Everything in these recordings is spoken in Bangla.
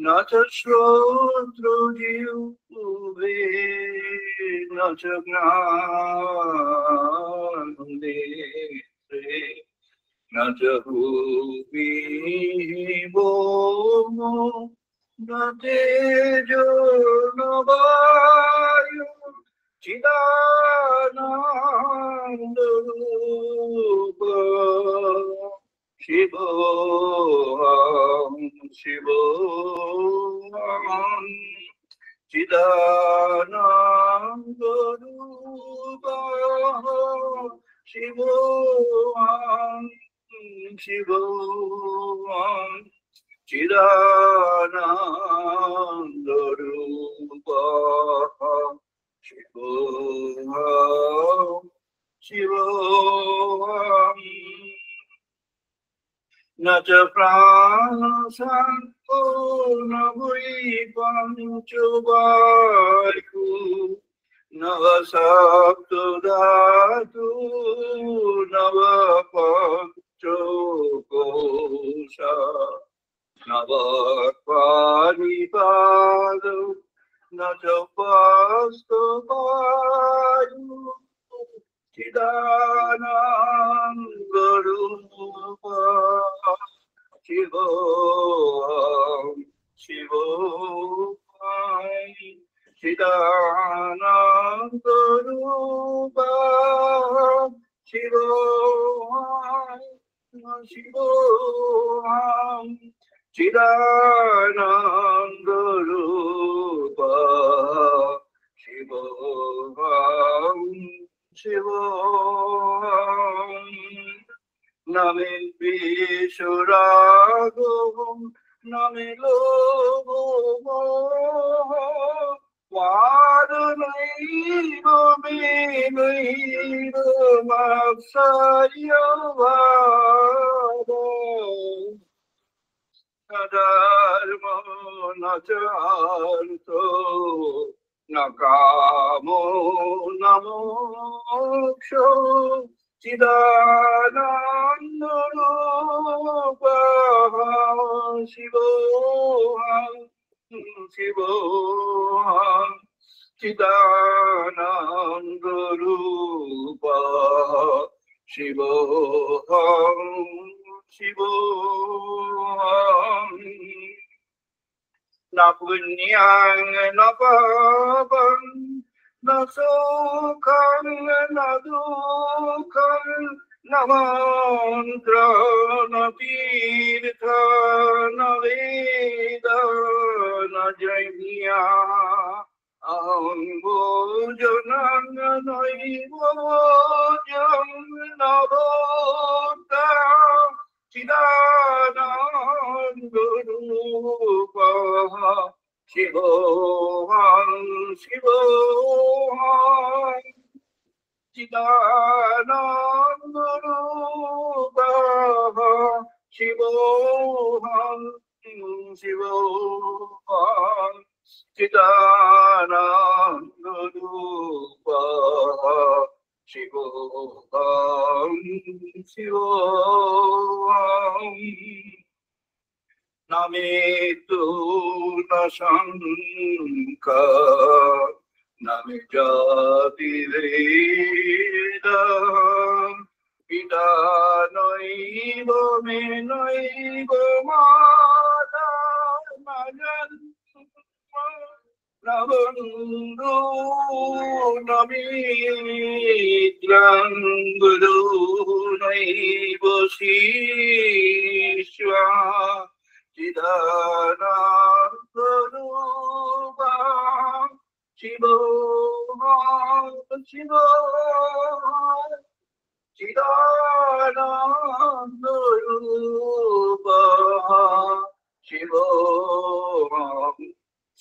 न च श्रोत्रजिह्वे न च घ्राणनेत्रे न च भूमि भौमो न तेजो न वायु चिदानन्दरूप शिवोऽहं शिवोऽहं चिदानन्दरूप शिवोऽहं शिवोऽहं चिदानन्दरूप शिवोऽहं शिवोऽहम् न च प्राणसंको न भूपञ्च वायु न सप्तधातु न पञ्चकोश न पाणिपादौ न च वास्तवायु चिदानन्दरूप शिवोऽहं शिवोऽहं चिदानन्दरूप शिवोऽहं शिवोऽहं चिदानन्दरूप शिवोऽहं शिवोऽहं न मे द्वेषरागो न मे लोभो वादनैव मे नैव मत्सर्यवादो न धर्मो न च अर्थो न कामो न मोक्षो चिदानन्दरूप शिवोऽहं शिवोऽहं चिदानन्दरूप शिवोऽहं शिवोऽहं न पुण्यं न पापं न सुखं न दुःखं न मन्त्रं न तीर्थ न वेद न यज्ञः अहं भोजनं नैव भोज्यं न भोक्ता चिदानन्दरूप शिवोऽहं शिवोऽहं चिदानन्दरूप शिवोऽहं शिवोऽहं चिदानन्दरूप शिवोऽहं शिवोऽहं न मृत्यु न शङ्का न मे जातिभेद पिता नैव मे नैव माता न जन्म न बन्धु न मित्रं गुरु नैव शिष्यः चिदानन्दरूप शिवोऽहं शिवोऽहं चिदानन्दरूप शिवोऽहं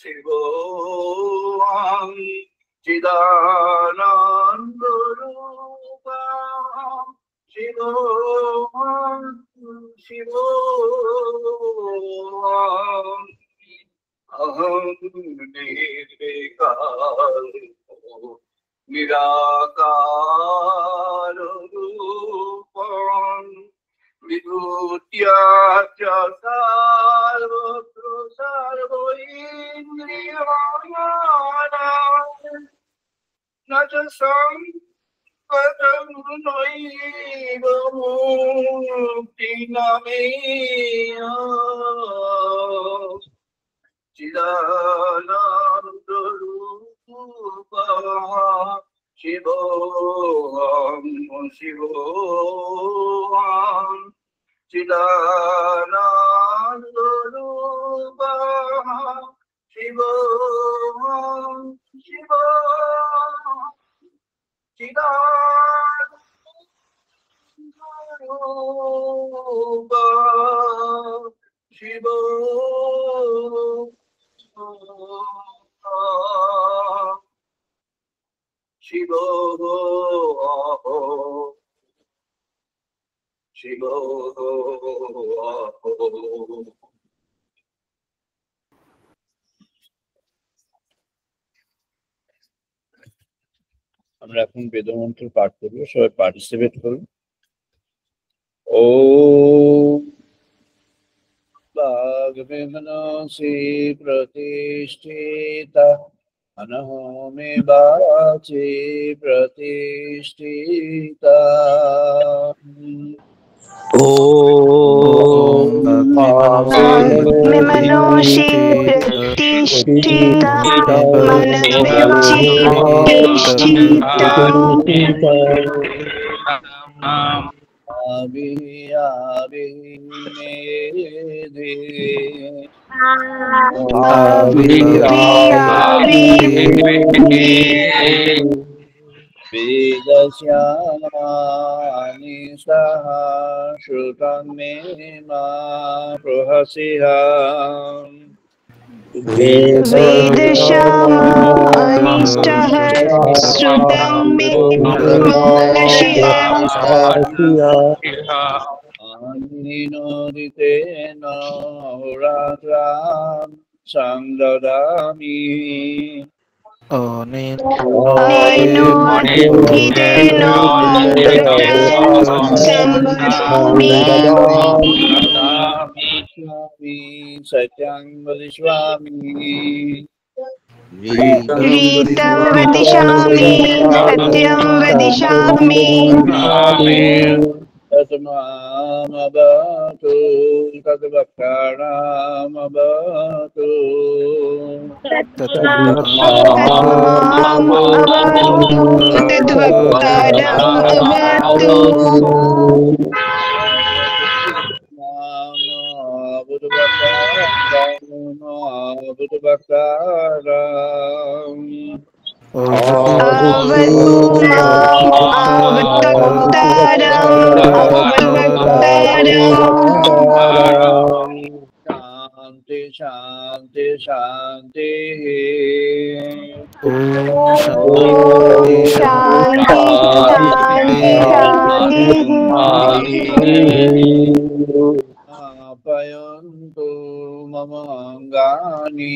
शिवोऽहं चिदानन्दरूप शिवोऽहं शिवोऽहं अहं निर्विकारो निराकाररूपं विभूत्या च सर्वत्र सर्वैन्द्रियाणाम् न च संपदं नैव मुक्तिनामेय चिदानन्दरूपः शिवोऽहं शिवोऽहं चिदानन्दरूपः शिवोऽहं शिवोऽहं चिदानन्दरूपः शिवोऽहं शिवोऽहं शिवोऽहं আমরা এখন বেদমন্ত্র পাঠ করব, সবাই পার্টিসিপেট করুন। ওম বাগবেমনসি প্রতিষ্ঠিতা মনঃ মে বাচে প্রতিষ্ঠিতা। ओम मनोषि प्रतिष्ठिता मन में वाचि प्रतिष्ठिता आभि आभि मेधे वेदस्यानि सह श्रुतं मे मा प्रहसिहा वेदशास्त्रानिष्टः श्रुतं मे महर्षिः अनिनोदितेन होरात्रां संददामि अनेनोदितेन संवदामि सत्यं वदिष्यामि रीतं वदिष्यामि सत्यं वदिष्यामि तत्मामवतु तद्वक्तारामवतु तत्माम् अवतु तद्वक्तारम् अवतु अवतु माम् अवतारम् अवतारम् शांति शांति शांति। शांति शांति आपयन्तु मम अङ्गानि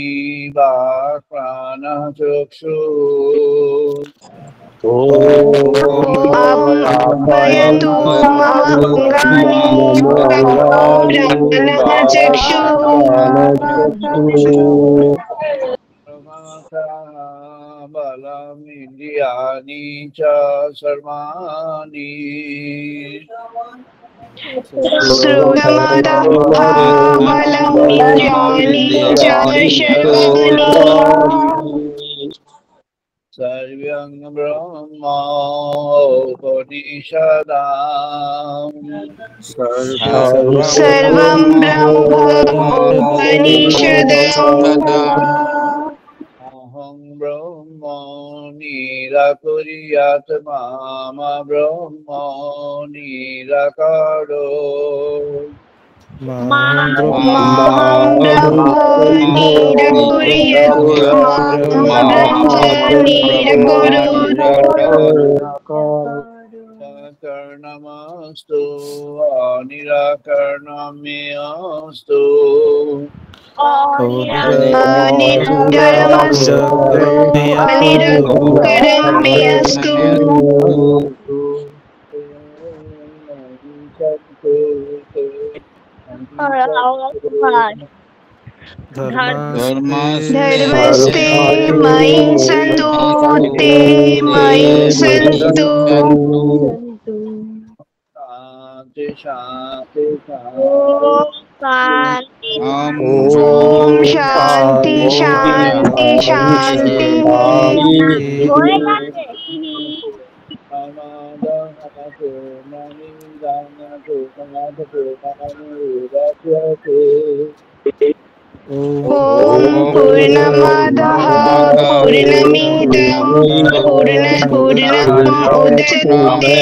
वाक्प्राणचक्षु आपयन्तु बलमिन्द्रियाणि च सर्वाणि श्रुतमतः बलमिन्द्रियाणि च सर्वाणि सर्वं ब्रह्मोपनिषदाम् सर्वं ब्रह्मोपनिषदम् अहं ब्रह्म निराकुर्यात् माम ब्रह्म निराकारो मां ब्रह्म निराकुर्यात् मां ब्रह्म निराकुरु कर्णमस्तु निराकर्णमेऽस्तु निरन्तरमस्तु निरन्तरमेऽस्तु धर्मस्ते मयि सन्तु ते मयि सन्तु शांति शांति ॐ शान्ति शान्ति शान्ति ॐ पूर्णमदः पूर्णमिदं पूर्णम् उदच्यते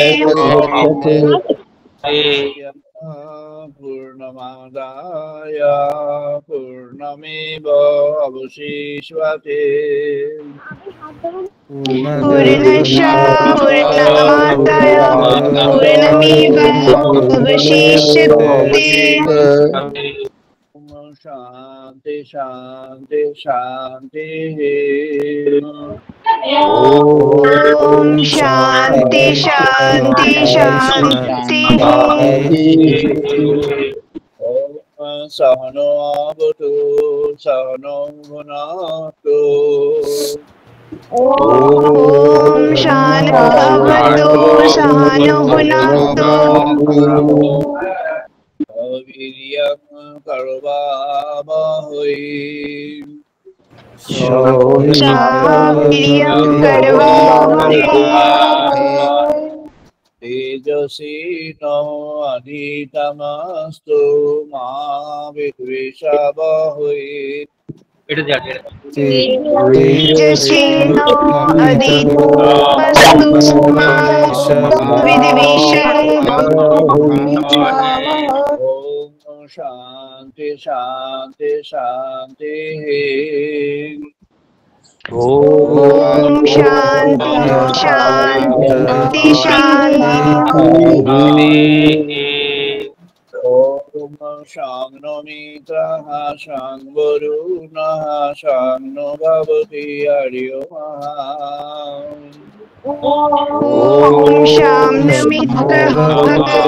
पूर्णमादाय पूर्णमेव अवशिष्यते पूर्णस्य पूर्णमादाय पूर्णमेव अवशिष्यते शांति शांति शांति ॐ शान्ति शान्ति शान्ति सहनो भवतु सहनो भुनक्तु ॐ शान्तिः भवतु सहनौ भुनक्तु वीर्यं करवावहै वीर्यं करवावहै तेजसी नो अधितमस्तु मा विद्विषावहै तेजस्विनो अदितमस्तु मा विद्विषावहै ओम शांति शांति शांति ॐ शान्ति शान्ति शान्ति ओम शांनो मित्रः शांवरुणः शांनो भवति हरिओ ॐ शां मित्रः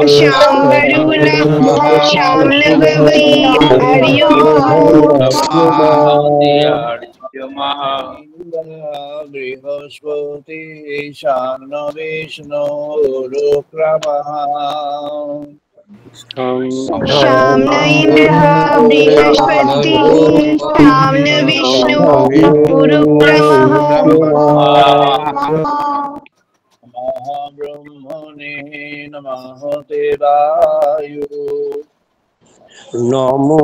शां वरुणः शां भवति हरिओ बृहस्पति शां विष्णु रुक्रमः शां इन्द्रः बृहस्पतिः शां विष्णु गुरुक्रमः ब्रह्मणे नमः देवाय नमो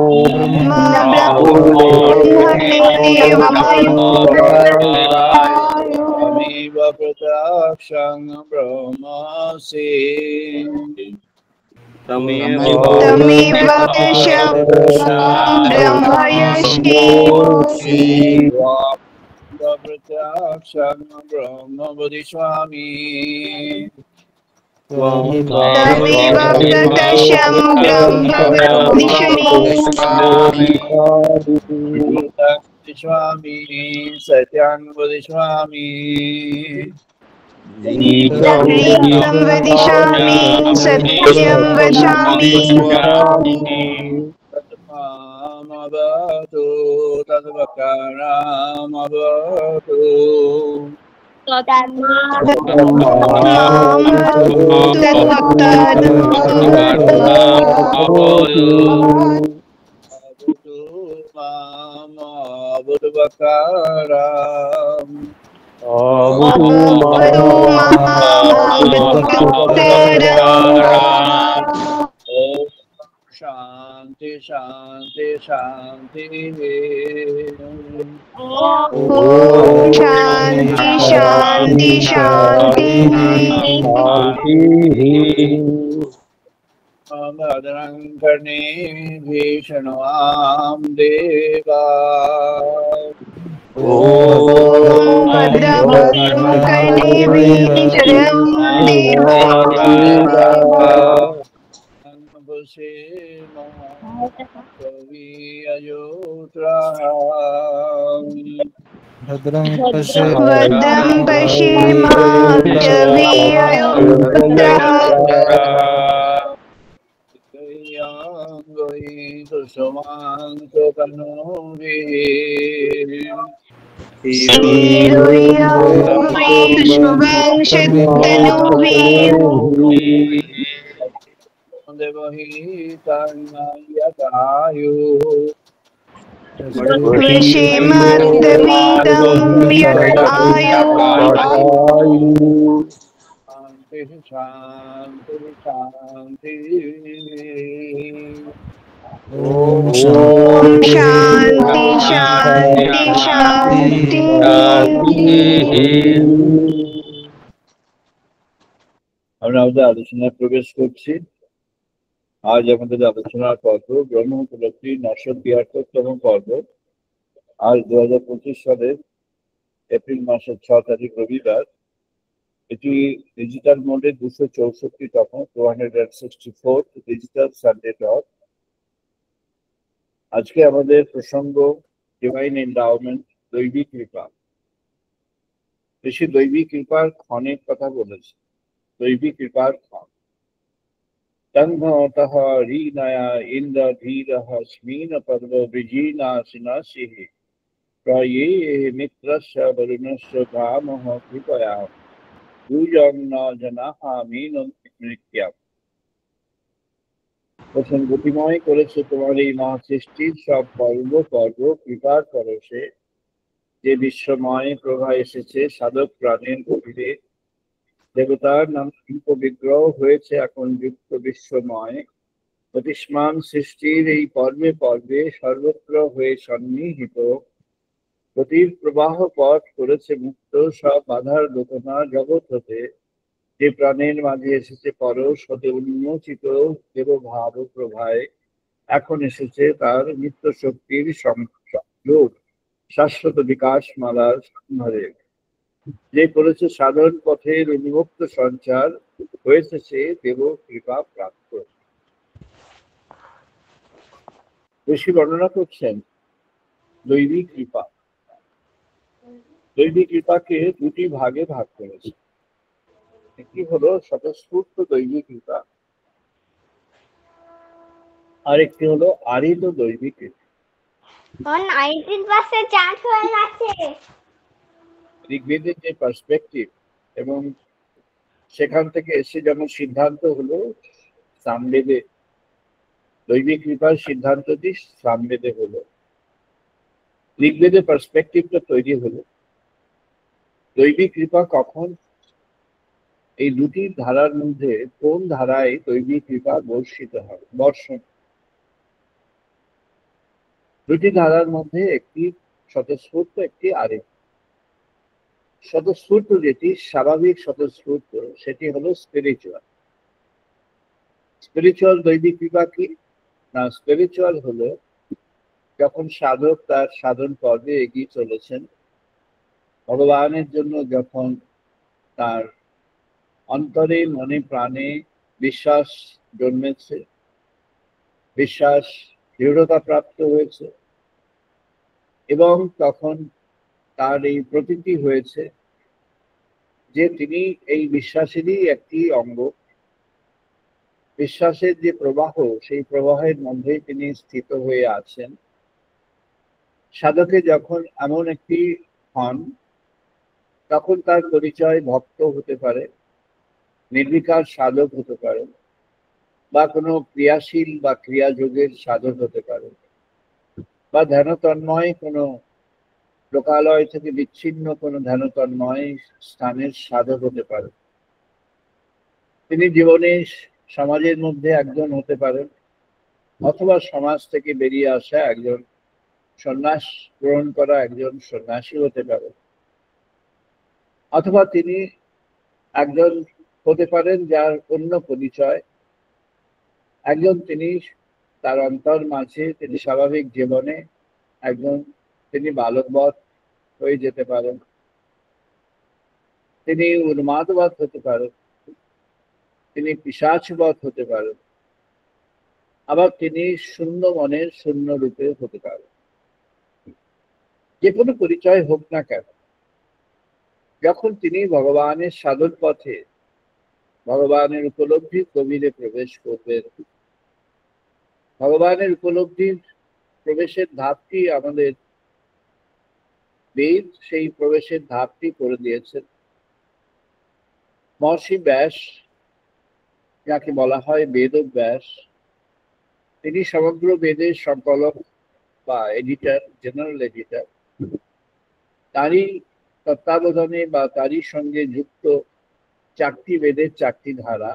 तमेव प्रत्यक्षं ब्रह्मसि तमेव प्रत्यक्षं ब्रह्मयसि प्रत्यक्षं ब्रह्म वदिष्यामि तमेव प्रत्यक्षं ब्रह्म वदिष्यामि वदिष्यामि सत्यं वदिष्यामि सत्यं वदिष्यामि सत्यं वदामि तद्मामवतु तद्वकारामवतु शांति शांति शांति ॐ शान्ति शान्ति शान्ति भद्रं कर्णे भीषणां देवा ॐ भद्रं कर्णेभिः देवा भद्रं भद्रं पश्येमाक्षभिर्यजत्राः সমান্ত কানবিঃ শুভাংশতনুভিঃ দেবহি কান্নায়তায়ুঃ वृषेमद्दमिदं यदायुः शांति शांति शांति। ओम ॐ शांति शान्ति शान्ति शान्ति। আমরা আমাদের আলোচনায় প্রবেশ করছি। আজ আমাদের আলোচনার পর্ব ব্রহ্ম উপলব্ধি 973তম পর্ব। আজ 2025 সালের এপ্রিল মাসের 6 তারিখ রবিবার। এটি ডিজিটাল মোডে 264তম 264 ডিজিটাল সানডে টক। আজকে আমাদের প্রসঙ্গ ডিভাইন এন্ডাওমেন্ট, দৈবিক কৃপা। বেশি দৈবিক কৃপার ক্ষণের কথা বলেছে, দৈবিক কৃপার ক্ষণ। তন্মতঃ হৃদয়া ইন্দ্র ধীরঃ স্মিন পর্ব বৃজিনাশিনাশিঃ প্রয়ে মিত্রস্য বরুণস্য ধামঃ কৃপয়া দুজং ন জনাঃ মিনন্তি মৃত্যুম। প্রথম গতিময় করেছে তোমার এই মহাসৃষ্টির সব পর্ব কৃপার পরশে, যে বিশ্বময় প্রভা এসেছে সাধক প্রাণের গভীরে। দেবতার নাম শিল্প বিগ্রহ হয়েছে এখন যুক্ত বিশ্বময়। অতিষ্মান সৃষ্টির এই পর্বে পর্বে সর্বত্র হয়ে সন্নিহিত। গতির প্রবাহ পথ করেছে মুক্ত সব বাধার লোকনা জগৎ হতে। যে প্রাণের মাঝে এসেছে পরশ হতে উন্মোচিত দেবভাব প্রভায়, এখন এসেছে তার নিত্য শক্তির সংযোগ শাশ্বত বিকাশ মালার সম্ভারে। যে করেছে সাধন পথের উন্মুক্ত সঞ্চার, হয়েছে সে দেব কৃপা প্রাপ্ত। ঋষি বর্ণনা করছেন দৈবিক কৃপা। দৈবিক কৃপাকে দুটি ভাগে ভাগ করেছে। একটি হলো স্বতঃস্ফূর্ত দৈবিক কৃপা, আর একটি হলো আরিত দৈবিক কৃপা। 19% চান্স হয়ে গেছে। ঋগ্বেদের যে পার্সপেক্টিভ এবং সেখান থেকে এসে যেমন সিদ্ধান্ত হলো সামবেদে, দৈবিক কৃপার সিদ্ধান্তটি সামবেদে হলো। ঋগ্বেদের পার্সপেক্টিভটা তৈরি হলো দৈবিক কৃপা কখন, এই দুটি ধারার মধ্যে কোন ধারায় দৈবিক কৃপা বর্ষিত হয়, বর্ষণ। দুটি ধারার মধ্যে একটি স্বতঃস্ফূর্ত, একটি আরেক। স্বতঃস্ফূর্ত যেটি স্বাভাবিক স্বতঃস্ফূর্ত, সেটি হলো স্পিরিচুয়াল। স্পিরিচুয়াল দৈবিক কৃপা কি না, স্পিরিচুয়াল হলো যখন সাধক তার সাধন পর্বে এগিয়ে চলেছেন, ভগবানের জন্য যখন তার অন্তরে মনে প্রাণে বিশ্বাস জন্মেছে, বিশ্বাস দৃঢ়তা প্রাপ্ত হয়েছে, এবং তখন তার এই প্রতীতি হয়েছে যে তিনি এই বিশ্বাসেরই একটি অঙ্গ। বিশ্বাসের যে প্রবাহ, সেই প্রবাহের মধ্যে তিনি স্থিত হয়ে আছেন। সাধকে যখন এমন একটি হন, তখন তার পরিচয় ভক্ত হতে পারে, নির্বিকার সাধক হতে পারে, বা কোনো ক্রিয়াশীল বা ক্রিয়াযোগের সাধক হতে পারে, বা ধ্যানতন্ময় কোনো লোকালয় থেকে বিচ্ছিন্ন কোনো ধ্যানতন্ময় স্থানের সাধক হতে পারে। তিনি জীবনে সমাজের মধ্যে একজন হতে পারেন, অথবা সমাজ থেকে বেরিয়ে আসা একজন সন্ন্যাস গ্রহণ করা একজন সন্ন্যাসী হতে পারে, অথবা তিনি একজন হতে পারেন যার অন্য পরিচয়। একজন তিনি তার অন্তর মাঝে তিনি স্বাভাবিক জীবনে একজন তিনি বালকবৎ হয়ে যেতে পারেন, তিনি উন্মাদবৎ হতে পারেন, তিনি পিশাচবৎ হতে পারেন, আবার তিনি শূন্য মনের শূন্য রূপে হতে পারেন। যে কোনো পরিচয় হোক না কেন, যখন তিনি ভগবানের সাধন পথে ভগবানের উপলব্ধির গভীরে প্রবেশ করবেন, ভগবানের উপলব্ধির প্রবেশের ধাপটি আমাদের বেদ সেই প্রবেশের ধাপটি করে দিয়েছেন। মহর্ষি ব্যাস, যাকে বলা হয় বেদব্যাস, তিনি সমগ্র বেদের সংকলক বা এডিটর, জেনারেল এডিটর। তারই তত্ত্বাবধানে বা তারই সঙ্গে যুক্ত 4টি বেদের 4টি ধারা।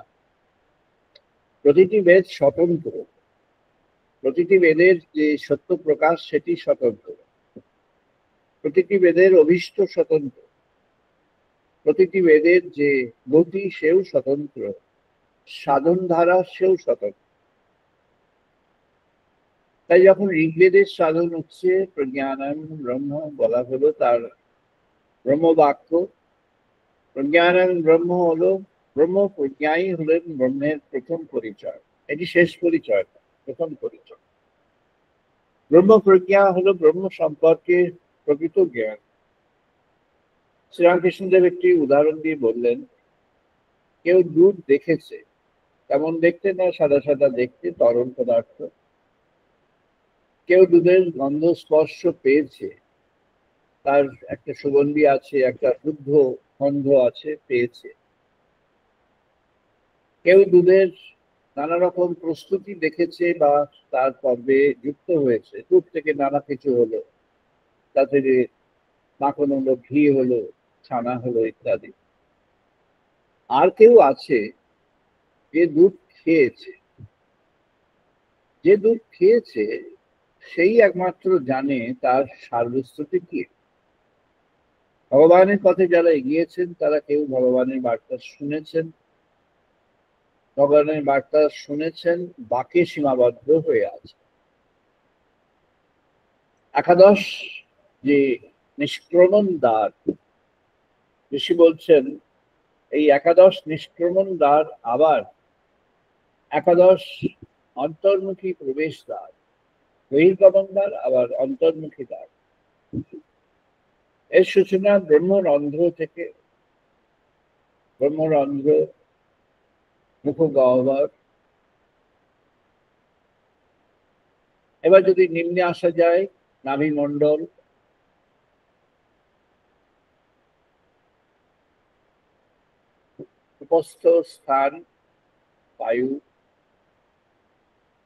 প্রতিটি বেদ স্বতন্ত্র, প্রতিটি বেদের যে সত্য প্রকাশ সেটি স্বতন্ত্র, প্রতিটি বেদের অভীষ্ট স্বতন্ত্র, প্রতিটি বেদের যে গতি সেও স্বতন্ত্র, সাধন ধারা সেও স্বতন্ত্র। তাই যখন ঋগ্বেদের সাধন হচ্ছে প্রজ্ঞানং ব্রহ্ম বলা হলো, তার ব্রহ্মবাক্য প্রজ্ঞানং ব্রহ্ম হলো, ব্রহ্ম প্রজ্ঞাই হলেন ব্রহ্মের প্রথম পরিচয়। এটি শেষ পরিচয়, প্রথম পরিচয়। ব্রহ্ম প্রজ্ঞা হলো ব্রহ্ম সম্পর্কে প্রকৃত জ্ঞান। শ্রীরামকৃষ্ণদেব একটি উদাহরণ দিয়ে বললেন, কেউ দুধ দেখেছে, তেমন দেখতে না, সাদা সাদা দেখতে, তরল পদার্থ। কেউ দুধের গন্ধ স্পর্শ পেয়েছে, তার একটা সুগন্ধি আছে, একটা শুদ্ধ গন্ধ আছে, পেয়েছে। কেউ দুধের নানা রকম প্রস্তুতি দেখেছে বা তার পর্বে যুক্ত হয়েছে, দুধ থেকে নানা কিছু হলো, তাতে মাখন হলো, ঘি হলো, ছানা হলো ইত্যাদি। আর কেউ আছে যে দুধ খেয়েছে, যে দুধ খেয়েছে সেই একমাত্র জানে তার সারবস্তুটি কি। ভগবানের পথে যারা এগিয়েছেন তারা কেউ ভগবানের বার্তা শুনেছেন, ভগবানের বার্তা শুনেছেন, বাকে সীমাবদ্ধ হয়ে আছে। একাদশ যে নিষ্ক্রমণ দ্বার, ঋষি বলছেন এই একাদশ নিষ্ক্রমণ দ্বার আবার একাদশ অন্তর্মুখী প্রবেশ দ্বার, বহির্গমন দ্বার আবার অন্তর্মুখী দ্বার। এর সূচনা ব্রহ্মরন্ধ্র থেকে। ব্রহ্মরন্ধ্র, মুখগহ্বর। এবার যদি নিম্নে আসা যায়, নাভিমণ্ডল, উপস্থ স্থান, বায়ু,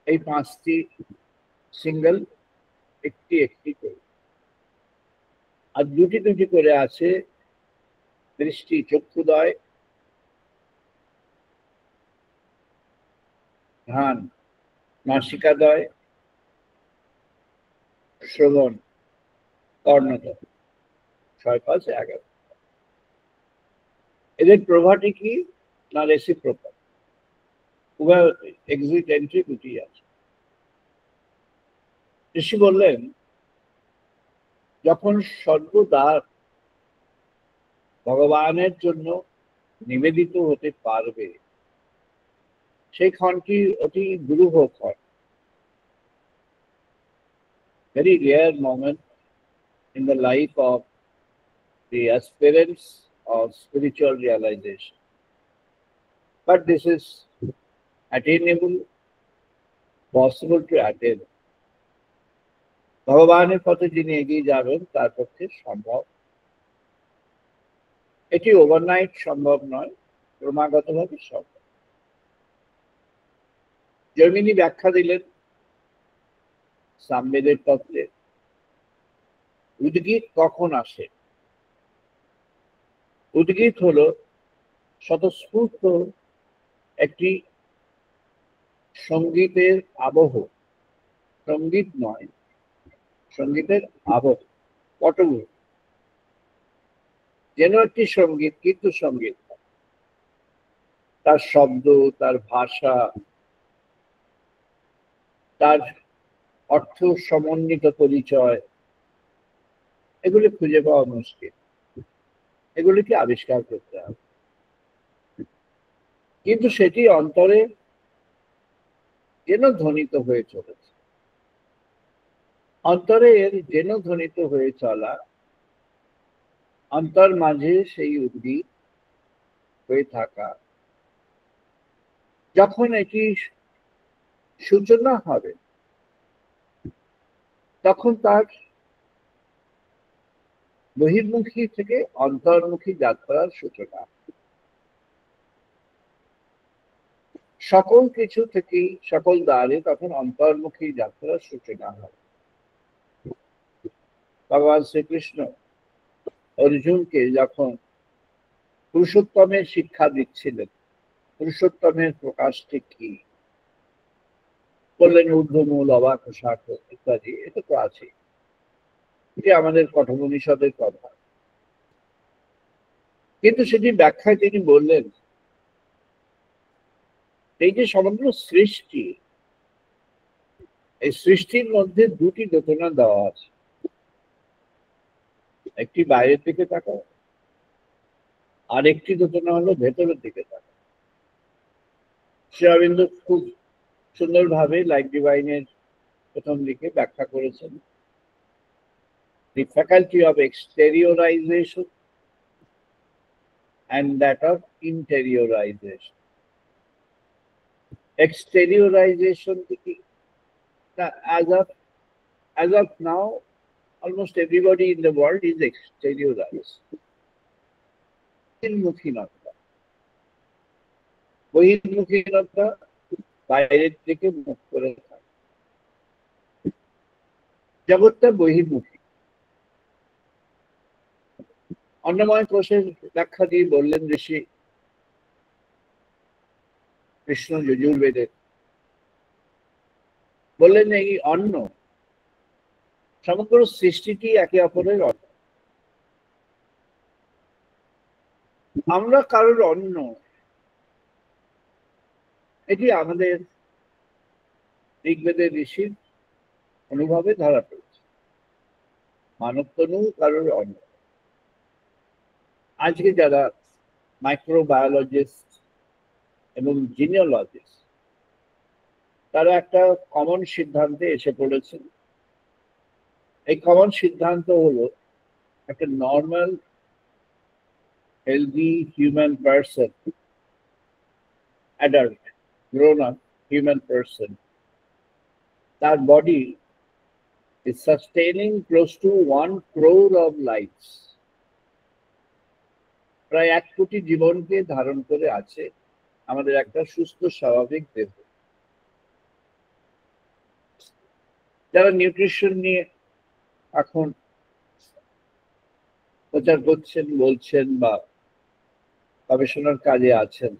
এই 5টি সিঙ্গেল, একটি একটি করে। আর দুটি দুটি করে আছে দৃষ্টি, চক্ষুদয়, ঘ্রাণ, নাসিকাদয়, শ্রবণ, কর্ণদয়। 6, 5, 11। এদের প্রভাটি কি না রেসিপ্রোকাল, উভয় এক্সিট এন্ট্রি দুটি আছে। ঋষি বললেন যখন সর্বদ্বার ভগবানের জন্য নিবেদিত হতে পারবে, সেই ক্ষণটি অতি দুরূহ ক্ষণ, very rare moment in the life of the aspirants of spiritual realization. But this is attainable, possible to attain. ভগবানের পথে যিনি এগিয়ে যাবেন তার পক্ষে সম্ভব। এটি ওভারনাইট সম্ভব নয়, ক্রমাগতভাবে সম্ভব। জৈমিনী ব্যাখ্যা দিলেন সামবেদের তত্ত্বে। উদ্গীত কখন আসে? উদ্গীত হলো স্বতঃস্ফূর্ত একটি সঙ্গীতের আবহ, সঙ্গীত নয়, সঙ্গীতের আবহ, পটভূমি। যেন একটি সঙ্গীত, কিন্তু সঙ্গীত তার শব্দ, তার ভাষা, তার অর্থ সমন্বিত পরিচয়, এগুলি খুঁজে পাওয়া মুশকিল, এগুলিকে আবিষ্কার করতে হবে। কিন্তু সেটি অন্তরে যেন ধ্বনিত হয়ে চলেছে। অন্তরে এর যেন ধ্বনিত হয়ে চলা, অন্তর মাঝে সেই উদ্গীত হয়ে থাকা, যখন এটি সূচনা হবে, তখন তার বহির্মুখী থেকে অন্তর্মুখী যাত্রার সূচনা। সকল কিছু থেকেই সকল দ্বারে তখন অন্তর্মুখী যাত্রার সূচনা হয়। ভগবান শ্রীকৃষ্ণ অর্জুনকে যখন পুরুষোত্তমের শিক্ষা দিচ্ছিলেন, পুরুষোত্তমের প্রকাশটি কি বললেন, ঊর্ধ্বমূল, অবাক, শাখ ইত্যাদি, এটা তো আছে, এটি আমাদের কঠোপনিষদের কথা। কিন্তু সেটি ব্যাখ্যায় তিনি বললেন, এই যে সমগ্র সৃষ্টি, এই সৃষ্টির মধ্যে দুটি চেতনা দেওয়া আছে, একটি বাইরের দিকে তাকাও, আর একটি চেতনা হলো ভেতরের দিকে তাকাও। শ্রী অরবিন্দ খুব সুন্দরভাবে লাইফ ডিভাইনের প্রথম দিকে ব্যাখ্যা করেছেন, the faculty of exteriorization and that of interiorization. Exteriorization, as of now, almost everybody in the world is exteriorized. বহির্মুখীনতা, বহির্মুখীনতা বাইরের দিকে মুখ করে থাকে, জগৎটা বহির্মুখী। অন্নময় কোষের ব্যাখ্যা দিয়ে বললেন ঋষি কৃষ্ণ যজুর্বেদে, বললেন এই অন্ন, সমগ্র সৃষ্টিটি একে অপরের অন্ন। আমরা কারোর অন্ন, এটি আমাদের ঋগ্বেদের ঋষির অনুভবে ধরা পড়েছে। মানবতনু কারোর অন্ন। আজকে যারা মাইক্রোবায়োলজিস্ট এবং জিনিওলজিস্ট, তারা একটা কমন সিদ্ধান্তে এসে পড়েছেন। এই কমন সিদ্ধান্ত হলো, একটা normal healthy human person, adult, grown-up human person, that body is sustaining close to 1 crore of lives. প্রায় 1 কোটি জীবনকে ধারণ করে আছে আমাদের একটা সুস্থ স্বাভাবিক দেহ। যারা নিউট্রিশন নিয়ে এখন প্রচার করছেন, বলছেন বা গবেষণার কাজে আছেন,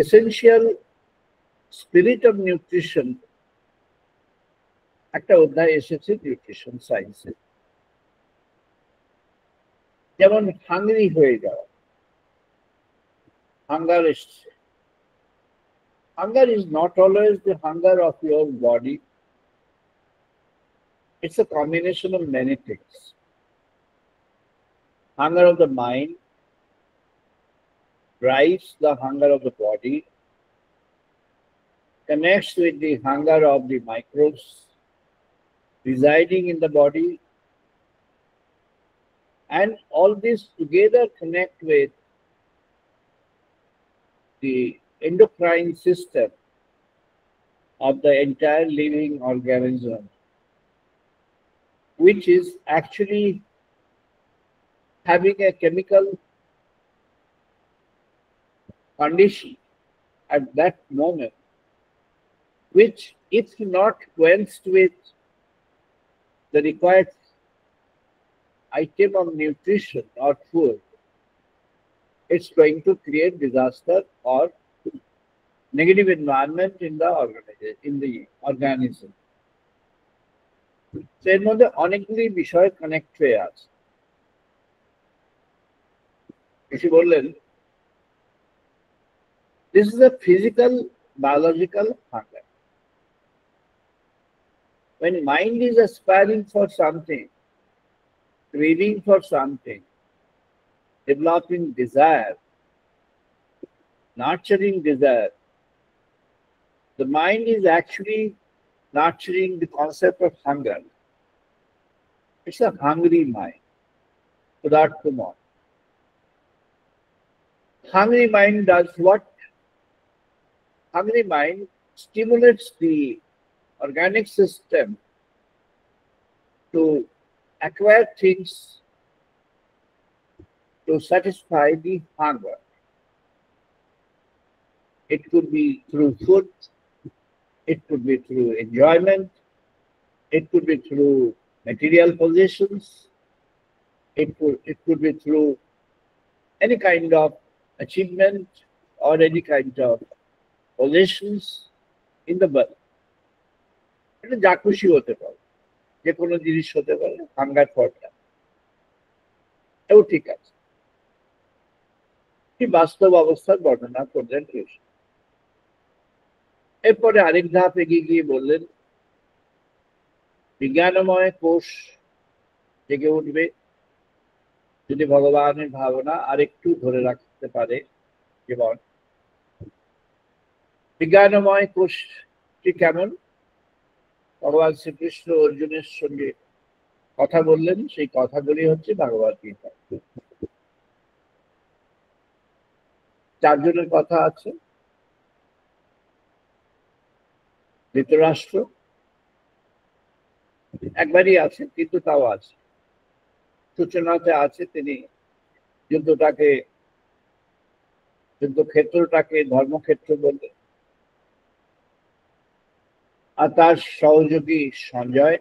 এসেনশিয়াল স্পিরিট অফ নিউট্রিশন একটা অধ্যায় এসেছে নিউট্রিশন সায়েন্সে। যেমন হাংরি হয়ে যাওয়া, হাঙ্গার এসছে। Hunger is not always the hunger of your body. It's a combination of many things. Hunger of the mind drives the hunger of the body, connects with the hunger of the microbes residing in the body, and all this together connect with the endocrine system of the entire living organism, which is actually having a chemical condition at that moment, which if not quenched with the required item of nutrition or food, it's going to create disaster or negative environment in the organism. So এর মধ্যে অনেকগুলি বিষয় কানেক্ট হয়ে আছে। ঋষি বললেন, this is a physical, biological hunger. When mind is aspiring for something, craving for something, developing desire, nurturing desire, the mind is actually nurturing the concept of hunger. It's a hungry mind. Padartha. Hungry mind does what? Hungry mind stimulates the organic system to acquire things to satisfy the hunger. It could be through food, it could be through enjoyment, it could be through material possessions, it could be through any kind of achievement or any kind of possessions in the world. এটা যা খুশি হতে পারে, যে কোনো জিনিস হতে পারে, হাঙ্গার ফরটা এও ঠিক আছে। কি বাস্তব অবস্থার বর্ণনা করলেন কৃষ্ণ। এরপরে আরেক ধাপ এগিয়ে গিয়ে বললেন, বিজ্ঞানময় কোষ জেগে উঠবে যদি ভগবানের ভাবনা আরেকটু ধরে রাখতে পারে জীবন। বিজ্ঞানময় কোষটি কেমন? ভগবান শ্রীকৃষ্ণ অর্জুনের সঙ্গে কথা বললেন, সেই কথাগুলি হচ্ছে ভগবদ গীতা। 4 জনের কথা আছে। ধৃতরাষ্ট্র একবারই আছে, কিন্তু তাও আছে, সূচনাতে আছে। তিনি যুদ্ধক্ষেত্রটাকে ধর্মক্ষেত্র বললেন। আর তার সহযোগী সঞ্জয়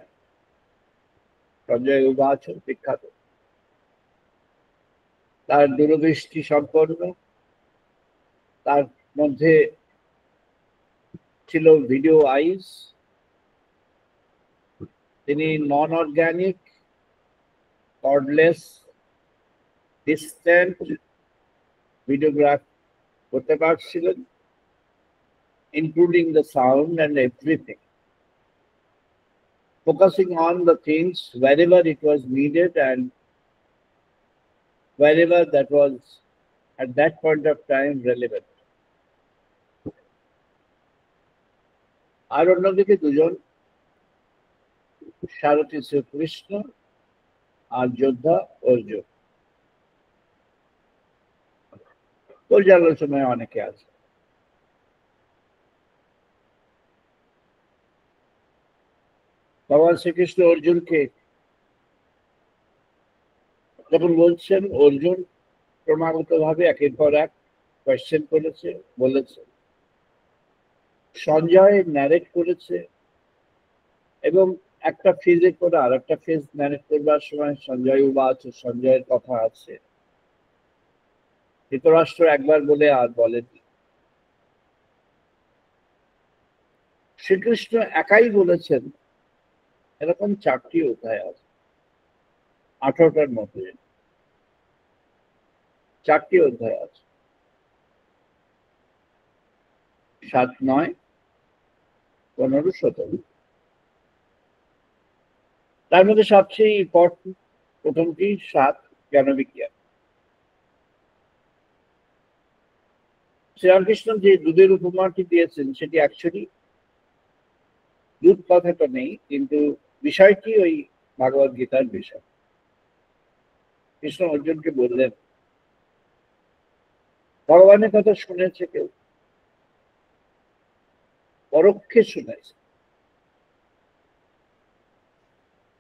উবাচ বিখ্যাত, তার দূরদৃষ্টি সম্পন্ন, তার মধ্যে ছিল ভিডিও আইস। তিনি নন অর্গানিক, কর্ডলেস, ডিস্ট্যান্ট ভিডিওগ্রাফ করতে পারছিলেন, including the sound and everything, focusing on the things wherever it was needed and wherever that was at that point of time relevant. আর অন্যদিকে 2 জন, সারথী শ্রীকৃষ্ণ আর যোদ্ধা অর্জুন। পর্যালোচনায় অনেকে আছে। ভগবান শ্রীকৃষ্ণ অর্জুনকে যখন বলছেন, অর্জুন ক্রমাগত ভাবে একের পর এক কোয়েশ্চেন করেছে, বলেছে। সঞ্জয় ন্যারেট করেছে, এবং একটা ফেজে করে আর একটা ফেজ ন্যারেট করবার সময় সঞ্জয় উবাচ, সঞ্জয়ের কথা আছে। ধৃতরাষ্ট্র একবার বলে আর বলেনি। শ্রীকৃষ্ণ একাই বলেছেন, এরকম 4টি অধ্যায় আছে, 18টার মধ্যে 4টি অধ্যায় আছে, 7, 9, 15, 17। তার মধ্যে সবচেয়ে ইম্পর্টেন্ট প্রথমটি 7, জ্ঞানবিজ্ঞান। শ্রীরামকৃষ্ণ যে দুধের উপমাটি দিয়েছেন সেটি অ্যাকচুয়ালি দুধ কথাটা নেই, কিন্তু বিষয়টি ওই ভগবদ গীতার বিষয়। কৃষ্ণ অর্জুনকে বললেন, ভগবানের কথা শুনেছে কেউ, পরোক্ষে শুনেছে,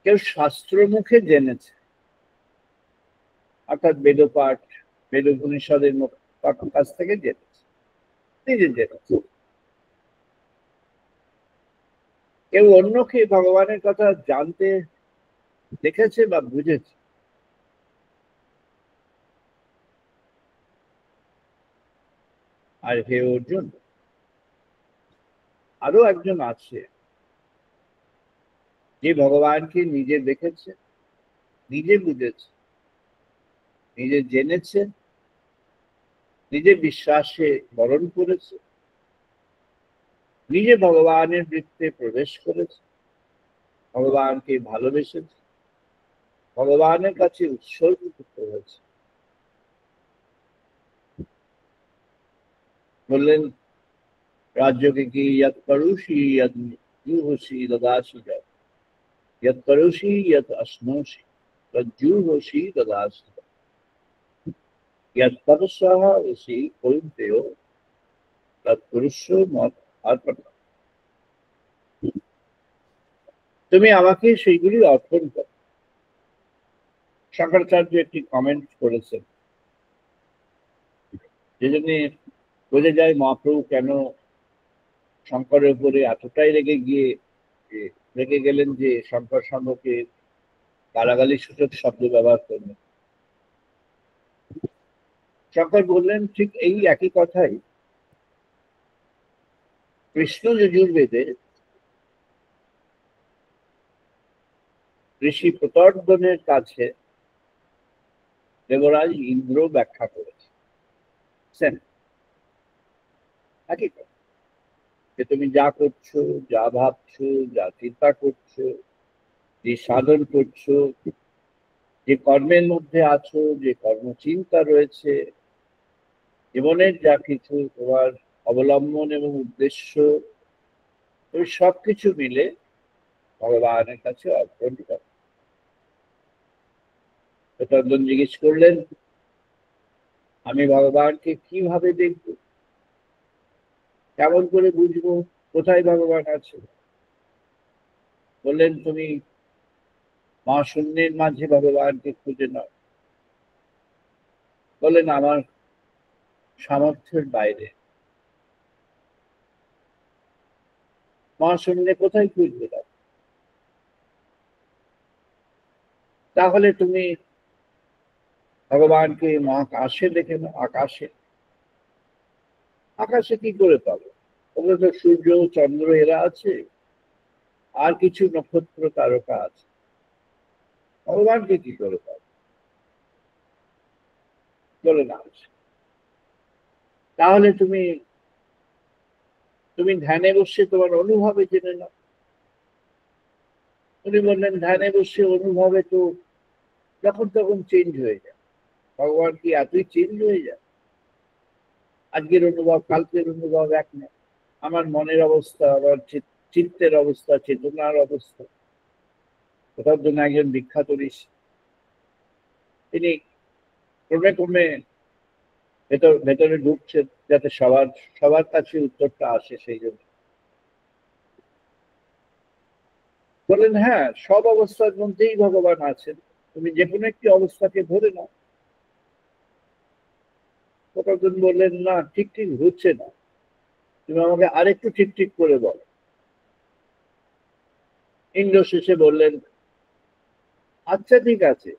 কেউ শাস্ত্র মুখে জেনেছে, অর্থাৎ বেদপাঠ, বেদ উপনিষদের কাছ থেকে জেনেছে, নিজে জেনেছে। কেউ অন্যকে ভগবানের কথা জানতে দেখেছে বা বুঝেছে। আর হে অর্জুন, আরো একজন আছে যে ভগবানকে নিজে দেখেছে, নিজে বুঝেছে, নিজে জেনেছে, নিজে বিশ্বাসে বরণ করেছে, নিজে ভগবানের বৃত্তে প্রবেশ করেছে, ভগবানকে ভালোবেসেছে, ভগবানের কাছে উৎসর্গিত হয়েছে। বললেন, রাজ্যকে কি ইয়ৎ করুষি ইয়ৎ জুহসি দদাসি যৎ, ইয়ৎ করুষি ইয়ৎ অশ্নোষি তৎ জুহসি দদাসি যৎ, ইয়ৎ তপস্যাঃ ঋষি কৌন্তেয় তৎ পুরুষো মত অর্পণম। তুমি আমাকে সেইগুলি অর্পণ করো। শঙ্করাচার্য একটি কমেন্ট করেছেন, যে জন্য বোঝা যায় মহাপ্রভু কেন শঙ্করের উপরে এতটাই রেগে গেলেন যে শঙ্কর সঙ্গকে গালাগালি সূচক শব্দ ব্যবহার করলেন। শঙ্কর বললেন ঠিক এই একই কথাই কৃষ্ণ যজুর্বেদে ঋষি প্রতর্দনের কাছে দেবরাজ ইন্দ্র ব্যাখ্যা করেছেন। একই কথা, যে তুমি যা করছো, যা ভাবছো, যা চিন্তা করছো, যে সাধন করছো, যে কর্মের মধ্যে আছো, যে কর্মচিন্তা রয়েছে, জীবনের যা কিছু তোমার অবলম্বন এবং উদ্দেশ্য, তুমি সবকিছু মিলে ভগবানের কাছে অর্পণ করো। প্রতর্দন জিজ্ঞেস করলেন, আমি ভগবানকে কিভাবে দেখব, কেমন করে বুঝবো কোথায় ভগবান আছে? বললেন, তুমি মহাশূন্যের মাঝে ভগবানকে খুঁজে নাও। বললেন, আমার সামর্থ্যের বাইরে। মহাশূন্যে কোথায় খুঁজবে না? তাহলে তুমি ভগবানকে মহাকাশে দেখে নাও। আকাশে, আকাশে কি করে পাবো? ওগুলো তো সূর্য চন্দ্র এরা আছে, আর কিছু নক্ষত্র তারকা আছে, ভগবানকে কি করে পাবো? বলে না। তাহলে তুমি তুমি ধ্যানে বসে তোমার অনুভবে জেনে নাও। উনি বললেন, ধ্যানে বসে অনুভবে তো যখন তখন চেঞ্জ হয়ে যায়। ভগবান কি এতই চেঞ্জ হয়ে যায়? আজকের অনুভব কালকের অনুভব এক না। আমার মনের অবস্থা, আমার চিত্তের অবস্থা, চেতনার অবস্থা। কোথাও জন্য একজন বিখ্যাত ঋষি, তিনি ক্রমে ক্রমে ভেতরে ঢুকছেন, যাতে সবার কাছে উত্তরটা আসে। সেই জন্য বলেন, হ্যাঁ, সব অবস্থার মধ্যেই ভগবান আছেন, তুমি যে কোনো একটি অবস্থাকে ধরে নাও। কতজন বললেন, না, ঠিক ঠিক হচ্ছে না, তুমি আমাকে আরেকটু ঠিক ঠিক করে বলো। ইন্দ্র শেষে বললেন, আচ্ছা ঠিক আছে,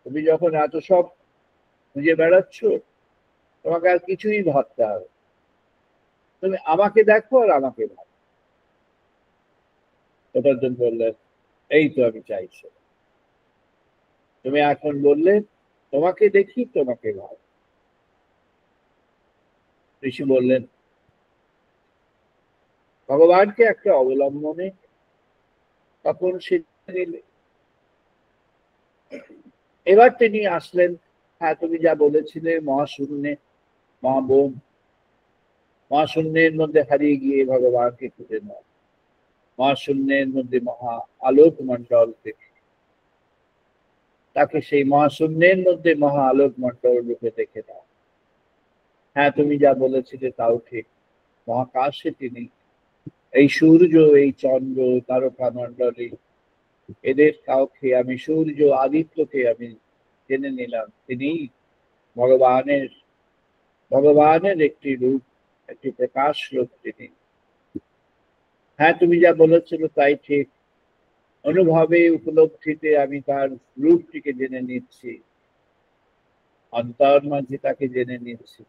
তুমি যখন এত সব খুঁজে বেড়াচ্ছ, তোমাকে আর কিছুই ভাবতে হবে, তুমি আমাকে দেখো আর আমাকে ভাবো। কতজন বললেন, এই তো আমি চাইছি। তুমি এখন বললে তোমাকে দেখি, তোমাকে ভাবো। ঋষি বললেন, ভগবানকে একটা অবলম্বনে তখন সে নিলে। এবার তিনি আসলেন, হ্যাঁ, তুমি যা বলেছিলে মহাশূন্যে, মহাবোম, মহাশূন্যের মধ্যে হারিয়ে গিয়ে ভগবানকে খুঁজে নাও। মহাশূন্যের মধ্যে মহা আলোক মন্ডল দেখে তাকে সেই মহাশূন্যের মধ্যে মহা আলোক মন্ডল রূপে দেখে নাও। হ্যাঁ, তুমি যা বলেছিলে তাও ঠিক, মহাকাশে তিনি, এই সূর্য, এই চন্দ্র, তারকা মন্ডলী, এদের কাউকে আমি, সূর্য আদিত্যকে আমি জেনে নিলাম, তিনি ভগবানের ভগবানের একটি রূপ, একটি প্রকাশ রূপ তিনি। হ্যাঁ, তুমি যা বলেছিল তাই ঠিক, অনুভবে উপলব্ধিতে আমি তার রূপটিকে জেনে নিচ্ছি, অন্তর মাঝে তাকে জেনে নিচ্ছি।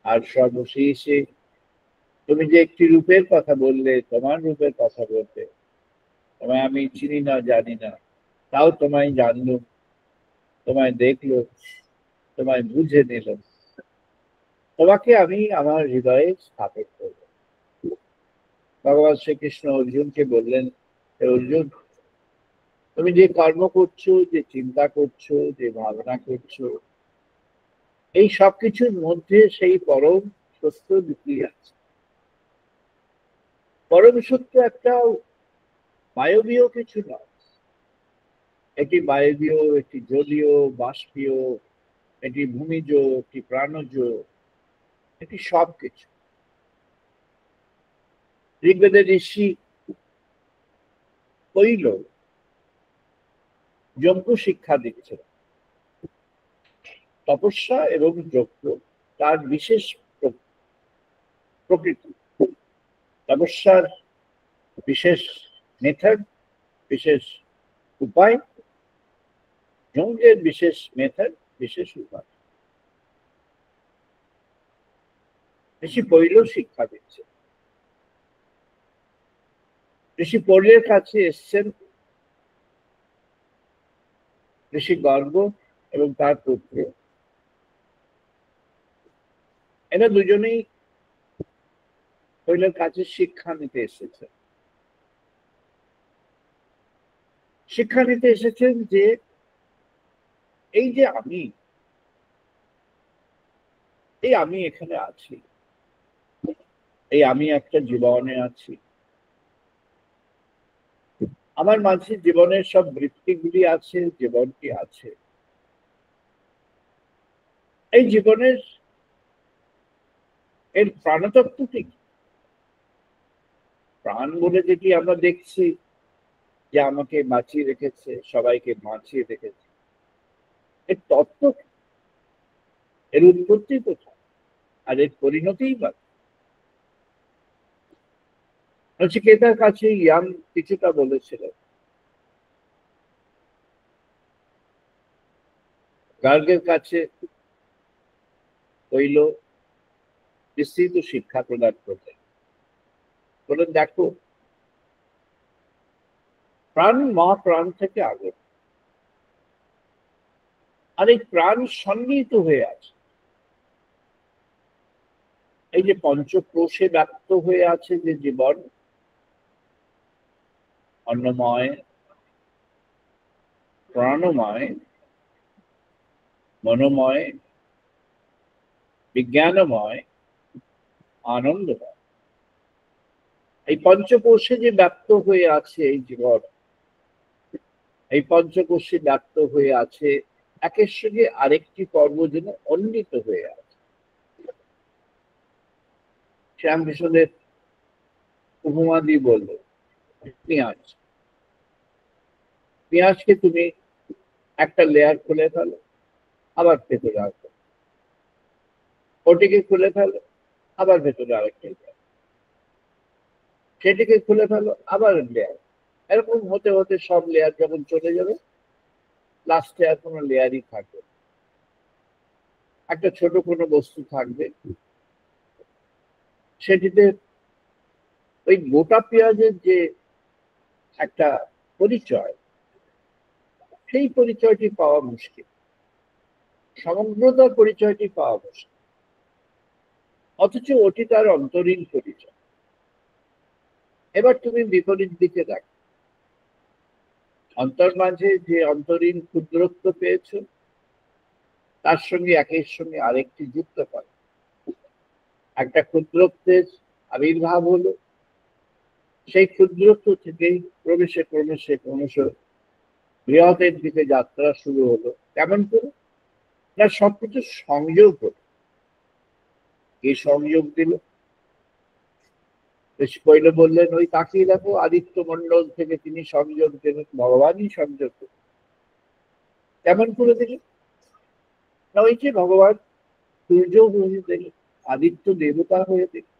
আর সর্বশেষে তুমি যে একটি রূপের কথা বললে, তোমার রূপের কথা বলতে, তোমায় আমি চিনি না, জানি না, তাও তোমায় জানলো, তোমায় দেখলো, তোমায় বুঝে নিল, তোমাকে আমি আমার হৃদয়ে স্থাপন করব। ভগবান শ্রীকৃষ্ণ অর্জুনকে বললেন, হে অর্জুন, তুমি যে কর্ম করছো, যে চিন্তা করছো, যে ভাবনা করছো, এই সবকিছুর মধ্যে সেই পরম সত্য লুকিয়ে আছে। পরম সত্য একটা বায়বীয় কিছু নয়, এটি বায়বীয়, এটি জলীয়, বাষ্পীয়, এটি ভূমিজ, এটি প্রাণজ, এটি সবকিছু। ঋগ্বেদের ঋষি কৈল যজ্ঞ শিক্ষা দিচ্ছে। তপস্যা এবং যজ্ঞ তার বিশেষ প্রকৃতি। তপস্যার বিশেষ মেথড, বিশেষ উপায়, যজ্ঞের বিশেষ মেথড, বিশেষ উপায়। ঋষি কৈল শিক্ষা দিচ্ছে। ঋষি কৈলের কাছে এসছেন ঋষি গর্গ এবং তার পুত্র। এরা দুজনেই কৈলের কাছে শিক্ষা নিতে এসেছে। শিক্ষা নিতে এসেছেন যে এই যে আমি এখানে আছি, এই আমি একটা জীবনে আছি, আমার মাঝে জীবনের সব বৃত্তিগুলি আছে, জীবনটি আছে। এই জীবনের এর প্রাণতত্ত্বটি কি? প্রাণ বলে যেটি আমরা দেখছি যে আমাকে বাঁচিয়ে রেখেছে, সবাইকে বাঁচিয়ে রেখেছে, এর তত্ত্ব কি? এর উৎপত্তি কোথায় আর এর পরিণতিই বা? নচিকেতার কাছে ইয়াম কিছুটা বলেছিলেন, গার্গের কাছে কৈল বিস্তৃত শিক্ষা প্রদান করলেন। বলেন দেখো, প্রাণ মহাপ্রাণ থেকে আগত, আর এই প্রাণ সন্নিহিত হয়ে আছে। এই যে পঞ্চক্রোশে ব্যক্ত হয়ে আছে যে জীবন, অন্নময়, প্রাণময়, মনোময়, বিজ্ঞানময়, আনন্দময়, এই পঞ্চকোষে যে ব্যক্ত হয়ে আছে এই জীবন, এই পঞ্চকোষে ব্যক্ত হয়ে আছে একের সঙ্গে আরেকটি পর্ব যেন অন্বিত হয়ে আছে। শ্যামকিশোরের উপমা দিয়ে বলল, পেঁয়াজকে তুমি একটা লেয়ার খুলে ফেলো, আবার ভেতরে আসবে, ওটিকে খুলে ফেলো, আবার ভেতরে আরেকটা লেয়ার, সেটিকে খুলে ফেলো, আবার লেয়ার। এরকম হতে হতে সব লেয়ার যখন চলে যাবে, লাস্টে আর কোনো লেয়ারই থাকবে, একটা ছোট কোনো বস্তু থাকবে, সেটিতে ওই গোটা পেঁয়াজের যে একটা পরিচয়, সেই পরিচয়টি পাওয়া মুশকিল, সমগ্রতার পরিচয়টি পাওয়া মুশকিল। অথচ ওটি তার অন্তরীণ পরিচয়। এবার তুমি বিপরীত দিকে দেখো, অন্তর মাঝে যে অন্তরীণ ক্ষুদ্রত্ব পেয়েছ, তার সঙ্গে একের সঙ্গে আরেকটি যুক্ত করে একটা ক্ষুদ্রত্বের আবির্ভাব হলো। সেই ক্ষুদ্রত্ব থেকেই ক্রমশে ক্রমশে ক্রমশ বৃহতের দিকে যাত্রা শুরু হলো। কেমন করে? না, সবকিছু সংযোগ হলো। এই সংযোগ দিল, কৈল বললেন ওই তাকিয়ে দেখো, আদিত্য মন্ডল থেকে তিনি সংযোগ দিলেন, ভগবানই সংযোগ দিলেন। কেমন করে দিলেন? না, ওই যে ভগবান সূর্য হয়ে দিলেন, আদিত্য দেবতা হয়ে দিলেন।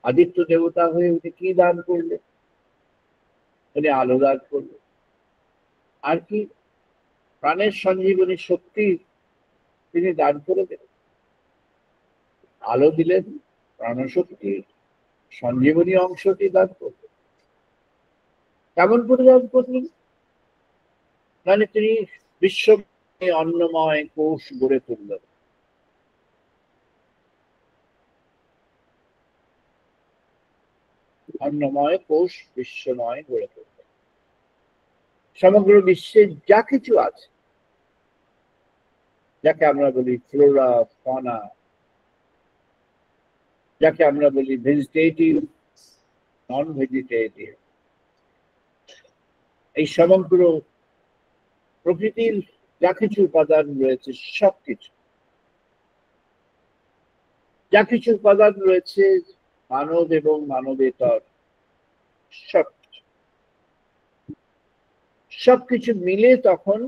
আদিত্য দেবতা হয়ে উনি কি দান করলেন? উনি আলো দান করলেন। আর কি? প্রাণের সঞ্জীবনী শক্তি তিনি দান করে দিলেন। আলো দিলেন, প্রাণশক্তি সঞ্জীবনী অংশটি দান করলেন। কেমন করে দান করলেন? মানে তিনি বিশ্ব অন্নময় কোষ গড়ে তুললেন। অন্নময় কোষ বিশ্বময় গড়ে তুললেন। সমগ্র বিশ্বে যা কিছু আছে, যাকে আমরা বলি ফ্লোরা, ফনা, যাকে আমরা বলি ভেজিটেটিভ, নন ভেজিটেটিভ, এই সমগ্র প্রকৃতির যা কিছু উপাদান রয়েছে, সবকিছু যা কিছু উপাদান রয়েছে মানব এবং মানবেতর, সবকিছু সবকিছু মিলে তখন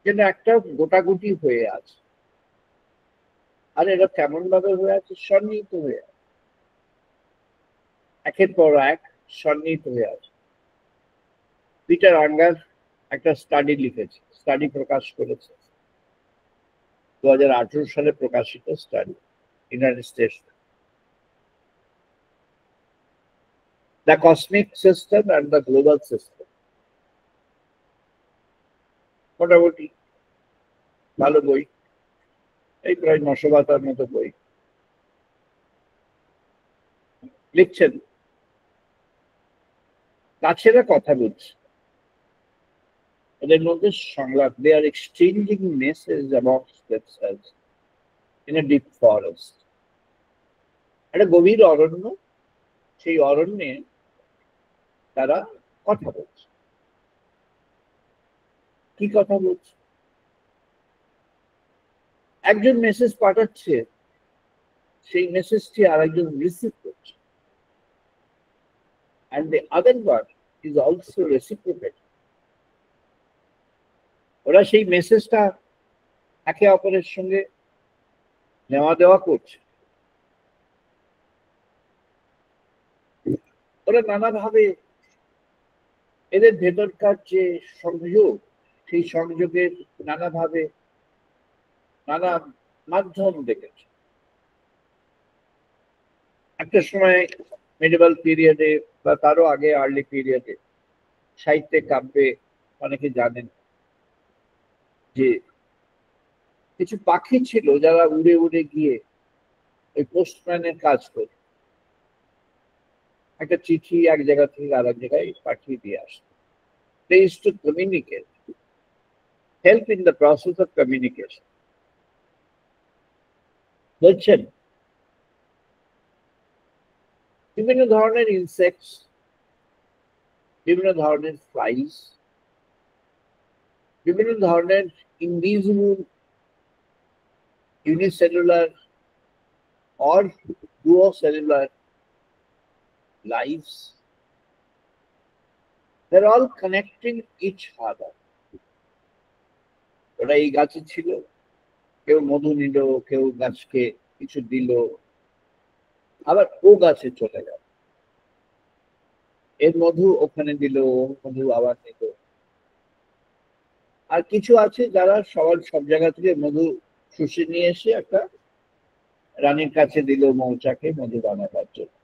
যেন একটা গোটাগুটি হয়ে আছে। আর এটা কেমন ভাবে হয়ে আছে? সন্নিহিত হয়ে আছে, একের পর এক সন্নিহিত হয়ে আছে। পিটার আঙ্গার একটা স্টাডি লিখেছে, স্টাডি প্রকাশ করেছে 2018 সালে প্রকাশিত study, United states. The cosmic system and the global system. মোটামুটি ভালো বই, এই প্রায় 900 পাতার মতো বই। লিখছেন গাছেরা কথা বলছে, এদের মধ্যে সংলাপ। They are exchanging message about themselves in a deep forest. একটা গভীর অরণ্য, সেই অরণ্যে তারা কথা বলছে। কি কথা বলছে? একজন মেসেজ পাঠাচ্ছে, সেই মেসেজটি আর একজন রিসিভ করছে, and the other one is also reciprocating. ওরা সেই মেসেজটা একে অপরের সঙ্গে নেওয়া দেওয়া করছে। ওরা নানাভাবে এদের ভেতরকার যে সংযোগ, সেই সংযোগের নানাভাবে নানা মাধ্যম দেখেছে। একটা সময় মিডিভাল পিরিয়ডে বা তারও আগে আর্লি পিরিয়ডে সাহিত্যে কাব্যে অনেকে জানেন যে কিছু পাখি ছিল যারা উড়ে উড়ে গিয়ে ওই পোস্টম্যানের কাজ করে একটা চিঠি এক জায়গা থেকে আর এক জায়গায় পাঠিয়ে দিয়ে আসতো। They used to communicate, help in the process of communication. বুঝছেন? বিভিন্ন ধরনের ইনসেক্টস, বিভিন্ন ধরনের ফ্লাইস, বিভিন্ন ধরনের invisible unicellular or duocellular lives, they're all connecting each other. ওরা এই গাছে ছিল, কেউ মধু নিল, কেউ গাছকে কিছু দিল, আবার ও গাছে চলে গেল, এর মধু ওখানে দিল, মধু আবার নিল। আর কিছু আছে যারা সব জায়গা থেকে মধু শুষে নিয়ে এসে একটা রানীর কাছে দিল, মৌচাকে মধু বানাবার জন্য।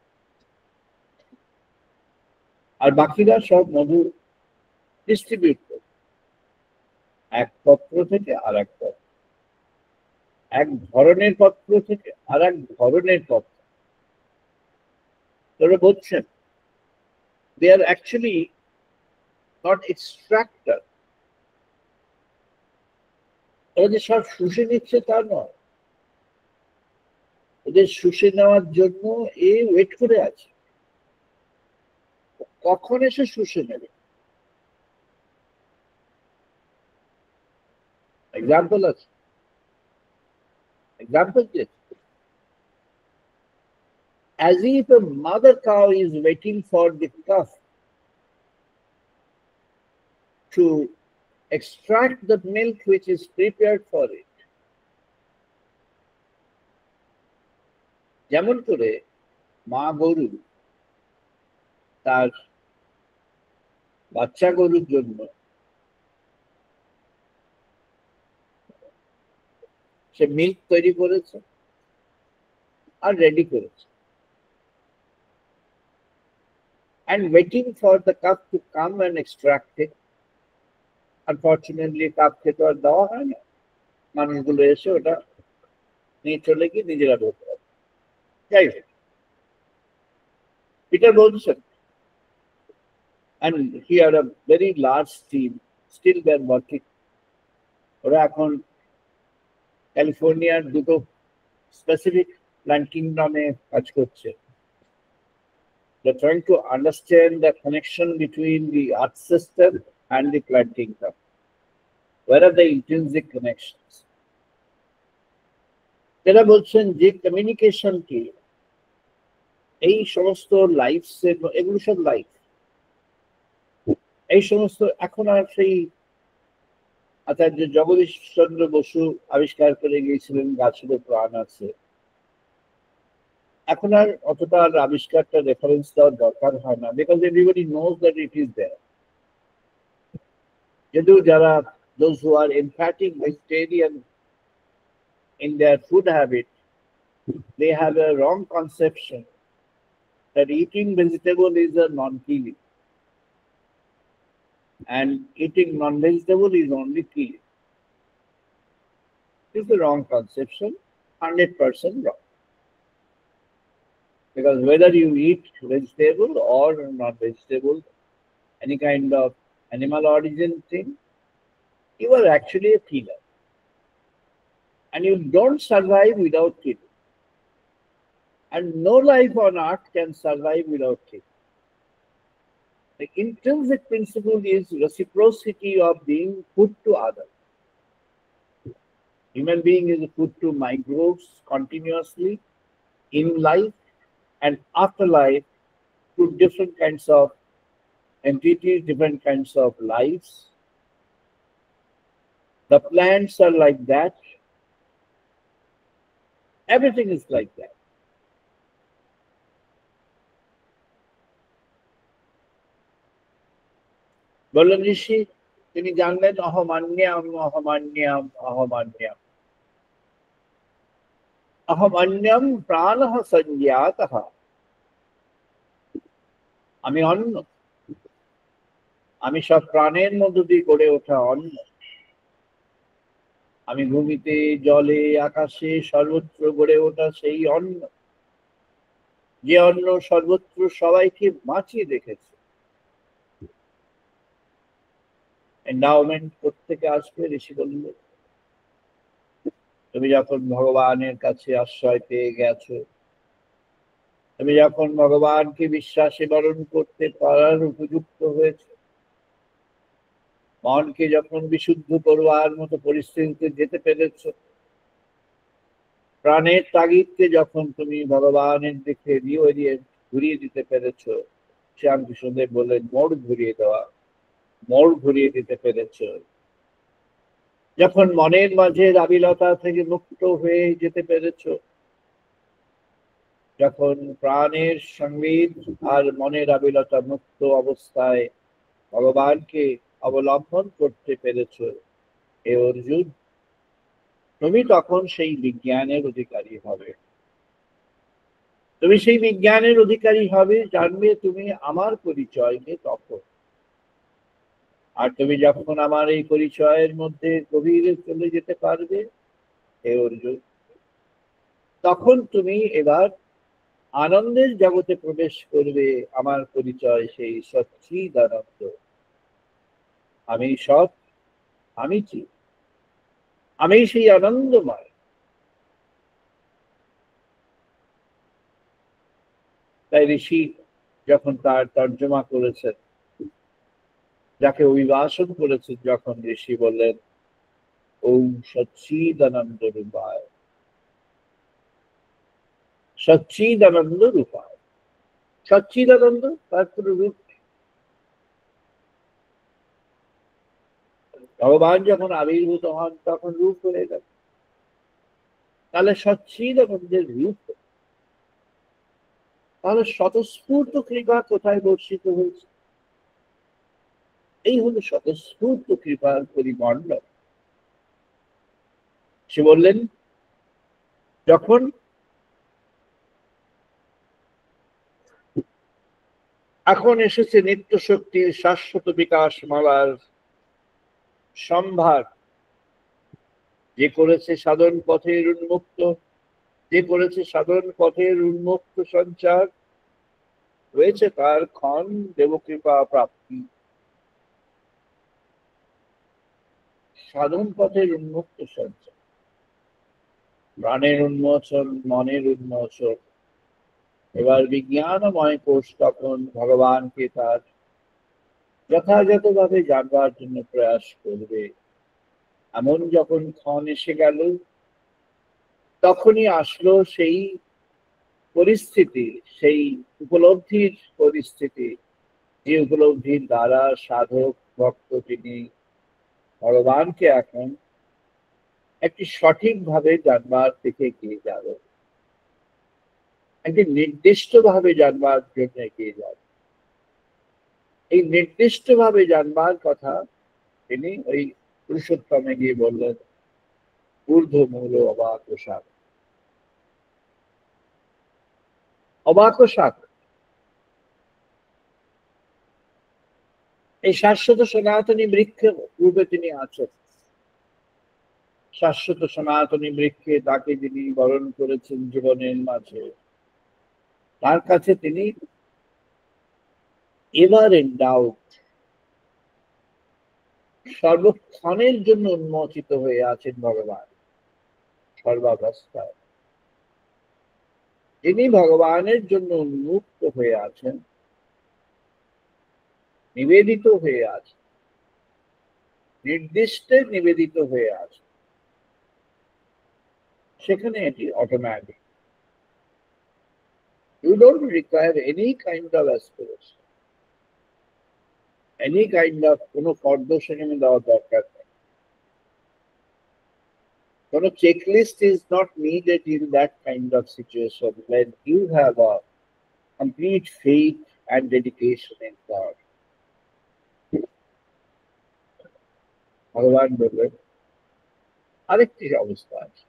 আর বাকিরা সব মধু ডিস্ট্রিবিউট করে এক পত্র থেকে আর এক পত্র, এক ধরনের পত্র থেকে আর এক ধরনের পত্র। তোরা বলছেন they are actually not extractor. ওরা যে সব শুষে নিচ্ছে তা নয়, ওদের শুষে নেওয়ার জন্য এ ওয়েট করে আছে, কখন এসে শুষে নেবে। এক্সাম্পল আছে, এক্সাম্পল যে as if a mother cow is waiting for the calf to extract the milk which is prepared for it. যেমন করে মা গরু তার বাচ্চা গরুর জন্য সে মিল্ক তৈরি করেছে আর রেডি করেছে, and waiting for the calf to come and extract it. Unfortunately, কাপকে তো আর দেওয়া হয় না, মানুষগুলো এসে ওটা নিয়ে চলে গিয়ে নিজেরা ধরতে হবে। যাই হোক, পিটার বলছেন, and he had a very large team, still they are working. ওরা এখন ক্যালিফোর্নিয়ার দুটো স্পেসিফিক প্ল্যান্ট কিংডমে কাজ করছে। They're trying to understand the connection between the earth system and the plant kingdom. Where are the intrinsic connections? যারা বলছেন যে কমিউনিকেশন কি, এই সমস্ত লাইফ, এগুলো সব লাইফ, এই সমস্ত এখন আর সেই আচার্য জগদীশ চন্দ্র বসু আবিষ্কার করে গিয়েছিলেন গাছেরও প্রাণ আছে, এখন আর অতটা আবিষ্কারটা রেফারেন্স দেওয়ার দরকার হয় না, because everybody knows that it is there. যদিও যারা those who are emphatic vegetarian in their food habit, they have a wrong conception that eating vegetable is a non-killing and eating non-vegetable is only killing. It's a wrong conception, 100% wrong. Because whether you eat vegetable or non-vegetable, any kind of animal origin thing, you are actually a killer. And you don't survive without killing. And no life on earth can survive without killing. The intrinsic principle is reciprocity of being food to others. Human being is food to microbes continuously in life and after life to different kinds of entities, different kinds of lives. The plants are like that. Everything is like that. বললেন ঋষি, তিনি জানলেন অহমান্যাম অহমান্যাম অহমান্যাম অহমান্যাম প্রাণঃ সংজ্ঞাতঃ। আমি অন্ন, আমি সব প্রাণের মধ্য দিয়ে গড়ে ওঠা অন্ন। আমি ভূমিতে, জলে, আকাশে সর্বত্র গড়ে ওঠা সেই অন্ন, যে অন্ন সর্বত্র সবাইকে বাঁচিয়ে রেখেছে। এন্ডাওমেন্ট কোত্থেকে আসবে? ঋষি বললেন, তুমি যখন ভগবানের কাছে আশ্রয় পেয়ে গেছো, তুমি যখন ভগবানকে বিশ্বাসে বরণ করতে পারার উপযুক্ত হয়েছে, মনকে যখন বিশুদ্ধ করবার মতো পরিস্থিতিতে যেতে পেরেছ, প্রাণের তাগিদকে যখন তুমি ভগবানের দিকে ঘুরিয়ে দিতে পেরেছ, শ্রীরামকৃষ্ণদেব বললেন মোড় ঘুরিয়ে দেওয়া, মোড় ঘুরিয়ে দিতে পেরেছ, যখন মনের মাঝে আবিলতা থেকে মুক্ত হয়ে যেতে পেরেছ, যখন প্রাণের সংবিদ আর মনের আবিলতা মুক্ত অবস্থায় ভগবানকে অবলম্বন করতে পেরেছ, হে অর্জুন, তুমি তখন সেই বিজ্ঞানের অধিকারী হবে। তুমি সেই বিজ্ঞানের অধিকারী হবে, জানবে তুমি আমার পরিচয়কে তখন। আর তুমি যখন আমার এই পরিচয়ের মধ্যে গভীরে চলে যেতে পারবে, হে অর্জুন, তখন তুমি এবার আনন্দের জগতে প্রবেশ করবে। আমার পরিচয় সেই সচ্চিদানন্দ, আমি সৎ, আমি চিৎ, আমি সেই আনন্দময়। তাই ঋষি যখন তার তর্জমা করেছেন, যাকে অভিবাসন করেছেন, যখন ঋষি বললেন ওম সচ্চিদানন্দ রূপায়, সচ্চিদানন্দ রূপায়, সচ্চিদানন্দ তার কোনো রূপ নেই। ভগবান যখন আবির্ভূত হন তখন রূপ হয়ে গেল, তাহলে সচ্চিদানন্দের রূপ, তাহলে স্বতঃস্ফূর্ত কৃপা কোথায় বর্ষিত হয়েছে? এই হলো স্বতঃস্ফূর্ত কৃপার পরিমণ্ডল। সে বললেন যখন এখন এসেছে নিত্য শক্তির শাশ্বত বিকাশ মালার সম্ভার, যে করেছে সাধন পথের উন্মুক্ত, যে করেছে সাধন পথের উন্মুক্ত সঞ্চার, হয়েছে তার ক্ষণ দেবকৃপা প্রাপ্তি। সাধন পথের উন্মুক্ত সঞ্চার, প্রাণের উন্মোচন, মনের উন্মোচন। এবার বিজ্ঞানময় কোষ তখন ভগবানকে তার যথাযথভাবে জানবার জন্য প্রয়াস করবে। এমন যখন ক্ষণ এসে গেল, তখনই আসলো সেই পরিস্থিতি, সেই উপলব্ধির পরিস্থিতি, যে উপলব্ধির দ্বারা সাধক ভক্ত তিনি ভগবানকে এখন একটি সঠিকভাবে জানবার থেকে এগিয়ে যাবে, একটি নির্দিষ্ট ভাবে জানবার জন্য এগিয়ে যাবে। এই নির্দিষ্ট ভাবে জানবার কথা তিনি ওই পুরুষোত্তমে গিয়ে বললেন, ঊর্ধ্ব মূল অবাক শাক। অবাক শাক এই শাশ্বত সনাতনী বৃক্ষ রূপে তিনি আছেন। শাশ্বত সনাতনী বৃক্ষে তাকে যিনি বরণ করেছেন জীবনের মাঝে, তার কাছে তিনি এভার ইন ডাউট, সর্বক্ষণের জন্য উন্মোচিত হয়ে আছেন ভগবান সর্বাবস্থায়। যিনি ভগবানের জন্য উন্মুক্ত হয়ে আছেন, নিবেদিত হয়ে আছে, নির্দিষ্টে নিবেদিত হয়ে আছে, সেখানে এটি automatic. You don't require any kind of aspiration, any kind of কোনো ফর্দ সেখানে দেওয়ার দরকার নেই। কোনো checklist is not needed in that kind of situation when you have a complete faith and dedication in God. ভগবান বললেন আরেকটি অবস্থা আছে।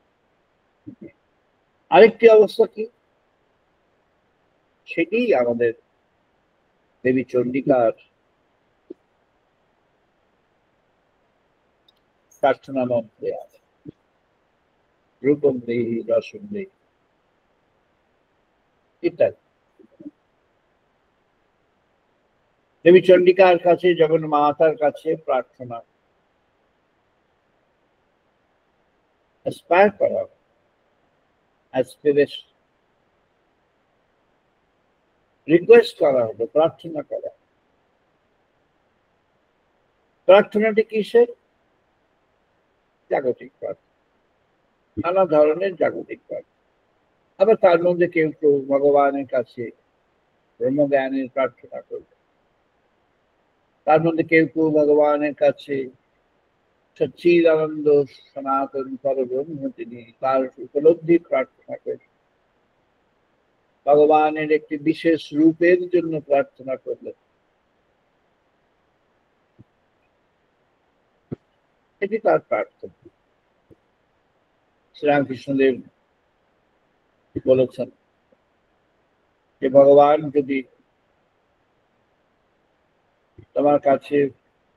আরেকটি অবস্থা কি? সেটি আমাদের দেবী চন্ডিকার প্রার্থনা মন্ত্রে আছে, রূপম দেহি রসম দেহি ইত্যাদি। দেবী চন্ডিকার কাছে, যখন মাতার কাছে প্রার্থনা অ্যাসপায়ার করা, অ্যাসপিরেশন রিকোয়েস্ট করা হলো, প্রার্থনা করা। প্রার্থনাটি কিসের? জাগতিক প্রার্থনা, নানা ধরনের জাগতিক প্রার্থনা। আবার তার মধ্যে কেউ কেউ ভগবানের কাছে ব্রহ্মজ্ঞানের প্রার্থনা করবে, তার মধ্যে কেউ কেউ ভগবানের কাছে সচ্চিদানন্দ সনাতন পরব্রহ্ম তিনি তার উপলব্ধির প্রার্থনা করবে, ভগবানের একটি বিশেষ রূপের জন্য প্রার্থনা করলেন। এটি তার প্রার্থনা। শ্রীরামকৃষ্ণদেব বলেছেন যে ভগবান যদি তোমার কাছে,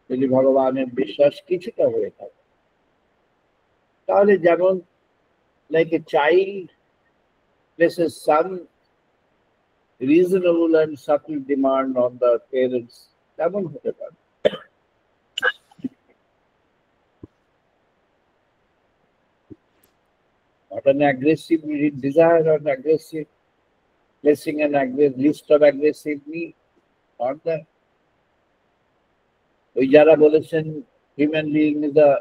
যদি ভগবানের বিশ্বাস কিছুটা হয়ে থাকে, তাহলে যেমন like a child places some reasonable and subtle demand on the parents, তেমন হতে পারে। Not an aggressive desire or an aggressive placing an aggressive list of aggressive need, not that. ওই যারা বলেছেন human being is a